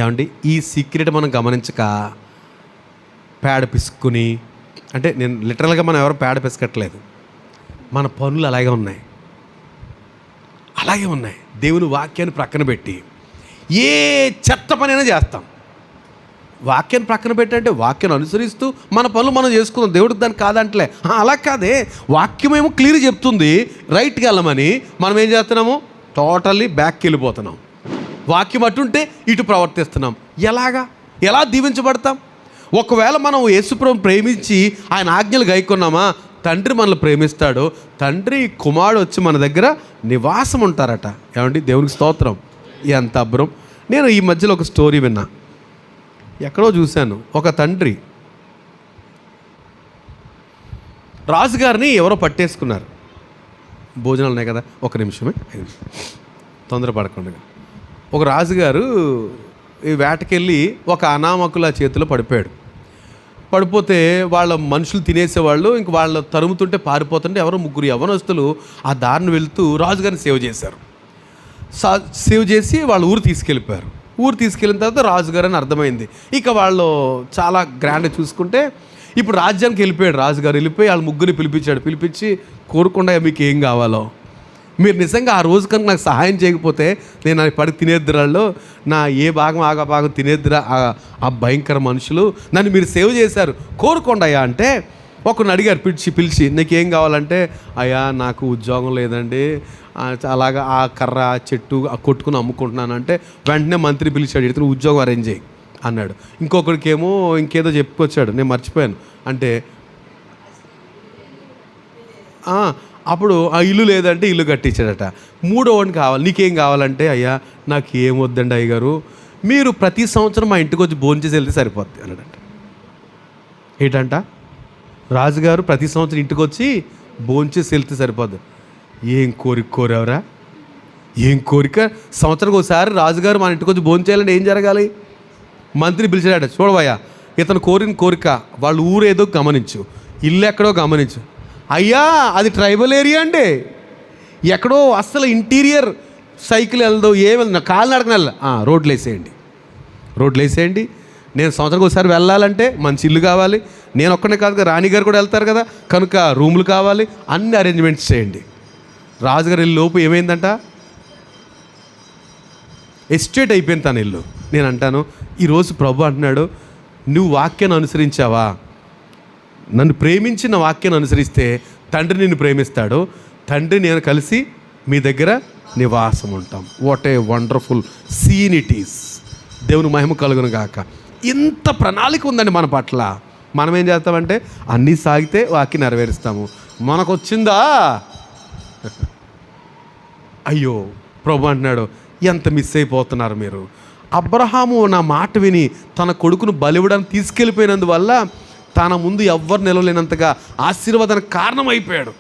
ఏమండి, ఈ సీక్రెట్ మనం గమనించక పేడ పిసుక్కుని, అంటే నేను లిటరల్గా మనం ఎవరు పేడ పిసకట్లేదు, మన పనులు అలాగే ఉన్నాయి. దేవుని వాక్యాన్ని ప్రక్కన పెట్టి ఏ చెత్త పనైనా చేస్తాం. వాక్యాన్ని ప్రక్కన పెట్టంటే వాక్యాన్ని అనుసరిస్తూ మన పనులు మనం చేసుకుందాం. దేవుడికి దాన్ని కాదంటలే, అలా కాదే. వాక్యమేమో క్లియర్ చెప్తుంది రైట్కి వెళ్ళమని, మనం ఏం చేస్తున్నాము? టోటల్లీ బ్యాక్కి వెళ్ళిపోతున్నాం. వాక్యం అటుంటే ఇటు ప్రవర్తిస్తున్నాం. ఎలా దీవించబడతాం? ఒకవేళ మనం యేసుప్రభుని ప్రేమించి ఆయన ఆజ్ఞలు గైకొన్నామా, తండ్రి మనల్ని ప్రేమిస్తాడు. తండ్రి కుమారుడు వచ్చి మన దగ్గర నివాసం ఉంటారట. ఏమండి, దేవునికి స్తోత్రం. ఎంత అబ్బరం. నేను ఈ మధ్యలో ఒక స్టోరీ విన్నా, ఎక్కడో చూశాను. ఒక తండ్రి రాజుగారిని ఎవరో పట్టేసుకున్నారు. భోజనాలు ఉన్నాయి కదా, ఒక నిమిషమే, తొందరపడకుండా. ఒక రాజుగారు ఈ వేటకెళ్ళి ఒక అనామకుల చేతిలో పడిపోతే వాళ్ళ మనుషులు తినేసేవాళ్ళు. ఇంక వాళ్ళ తరుముతుంటే పారిపోతుంటే ఎవరో ముగ్గురు యవ్వనస్తులు ఆ దారిని వెళ్తూ రాజుగారిని సేవ్ చేసి వాళ్ళ ఊరు తీసుకెళ్ళిపోయారు. ఊరు తీసుకెళ్ళిన తర్వాత రాజుగారు అని అర్థమైంది. ఇక వాళ్ళు చాలా గ్రాండ్గా చూసుకుంటే ఇప్పుడు రాజ్యానికి వెళ్ళిపోయాడు. రాజుగారు వెళ్ళిపోయి వాళ్ళ ముగ్గురిని పిలిపించి, కోరుకుండా మీకు ఏం కావాలో, మీరు నిజంగా ఆ రోజు కనుక నాకు సహాయం చేయకపోతే నేను అది పడి తినేద్దురాళ్ళు, నా ఏ భాగం ఆగా భాగం తినేద్దురా ఆ భయంకర మనుషులు, నన్ను మీరు సేవ్ చేశారు, కోరుకోండి అయ్యా అంటే ఒకరిని అడిగారు పిలిచి నీకేం కావాలంటే, అయ్యా నాకు ఉద్యోగం లేదండి, అలాగా ఆ కర్ర చెట్టు కొట్టుకుని అమ్ముకుంటున్నానంటే వెంటనే మంత్రి పిలిచాడు, ఇతను ఉద్యోగం అరేంజ్ చేయి అన్నాడు. ఇంకొకరికేమో ఇంకేదో చెప్పుకొచ్చాడు, నేను మర్చిపోయాను. అంటే అప్పుడు ఆ ఇల్లు లేదంటే ఇల్లు కట్టించాడట. మూడో వాడిని కావాలి, నీకేం కావాలంటే, అయ్యా నాకు ఏం వద్దండి అయ్యగారు, మీరు ప్రతి సంవత్సరం మా ఇంటికి వచ్చి భోంచేసి వెళ్తే సరిపోద్ది అన్నాడట. ఏంటంట, రాజుగారు ప్రతి సంవత్సరం ఇంటికి వచ్చి భోంచేసి వెళ్తే సరిపోద్ది. ఏం కోరిక కోరావరా, ఏం కోరిక? సంవత్సరానికి ఒకసారి రాజుగారు మన ఇంటికి వచ్చి భోంచేయాలంటే ఏం జరగాలి? మంత్రి పిలిచాడట, చూడవయ్యా ఇతను కోరిన కోరిక, వాళ్ళ ఊరేదో గమనించు, ఇల్లు ఎక్కడో గమనించు. అయ్యా అది ట్రైబల్ ఏరియా అండి, ఎక్కడో అస్సలు ఇంటీరియర్, సైకిల్ వెళ్దో ఏమి కాలినడకన రోడ్లు వేసేయండి. నేను సంవత్సరానికి ఒకసారి వెళ్ళాలంటే మంచి ఇల్లు కావాలి, నేను ఒక్కనే కాదు కదా, రాణిగారు కూడా వెళ్తారు కదా, కనుక రూములు కావాలి, అన్ని అరేంజ్మెంట్స్ చేయండి. రాజుగారు ఇల్లు లోపు ఏమైందంట, ఎస్టేట్ అయిపోయింది తన ఇల్లు. నేను అంటాను, ఈరోజు ప్రభు అంటున్నాడు, నువ్వు వాక్యాన్ని అనుసరించావా, నన్ను ప్రేమించిన వాక్యాన్ని అనుసరిస్తే తండ్రి నిన్ను ప్రేమిస్తాడు, తండ్రి నేను కలిసి మీ దగ్గర నివాసం ఉంటాం. What a wonderful scene it is. దేవుని మహిమ కలుగును గాక. ఇంత ప్రణాళిక ఉందండి మన పట్ల. మనం ఏం చేస్తామంటే అన్నీ సాగితే వాక్యం నెరవేరుస్తాము, మనకు వచ్చిందా అయ్యో. ప్రభు అంటున్నాడు, ఎంత మిస్ అయిపోతున్నారు మీరు. అబ్రహాము నా మాట విని తన కొడుకును బలివ్వడానికి తీసుకెళ్ళిపోయినందువల్ల తన ముందు ఎవ్వరు నిలవలేనంతగా ఆశీర్వాదానికి కారణమైపోయాడు.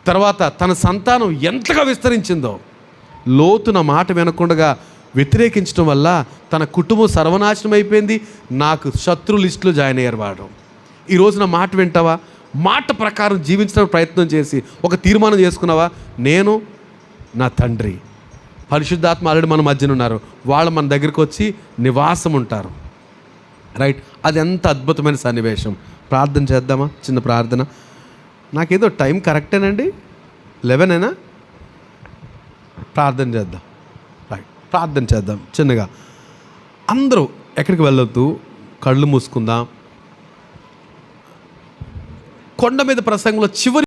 తర్వాత తన సంతానం ఎంతగా విస్తరించిందో. లోతు నా మాట వినకుండా వ్యతిరేకించడం వల్ల తన కుటుంబం సర్వనాశనం అయిపోయింది. నాకు శత్రు లిస్టులో జాయిన్ అయ్యారు వాడు. ఈరోజు నా మాట వింటావా, మాట ప్రకారం జీవించడానికి ప్రయత్నం చేసి ఒక తీర్మానం చేసుకున్నావా, నేను నా తండ్రి పరిశుద్ధాత్మ ఆల్రెడీ మన మధ్యన ఉన్నారు, వాళ్ళు మన దగ్గరికి వచ్చి నివాసం ఉంటారు. రైట్, అది ఎంత అద్భుతమైన సన్నివేశం. ప్రార్థన చేద్దామా, చిన్న ప్రార్థన. నాకేదో టైం కరెక్టేనండి, 11 ప్రార్థన చేద్దాం. రైట్, ప్రార్థన చేద్దాం చిన్నగా. అందరూ ఎక్కడికి వెళ్ళొద్దు, కళ్ళు మూసుకుందాం. కొండ మీద ప్రసంగంలో చివరి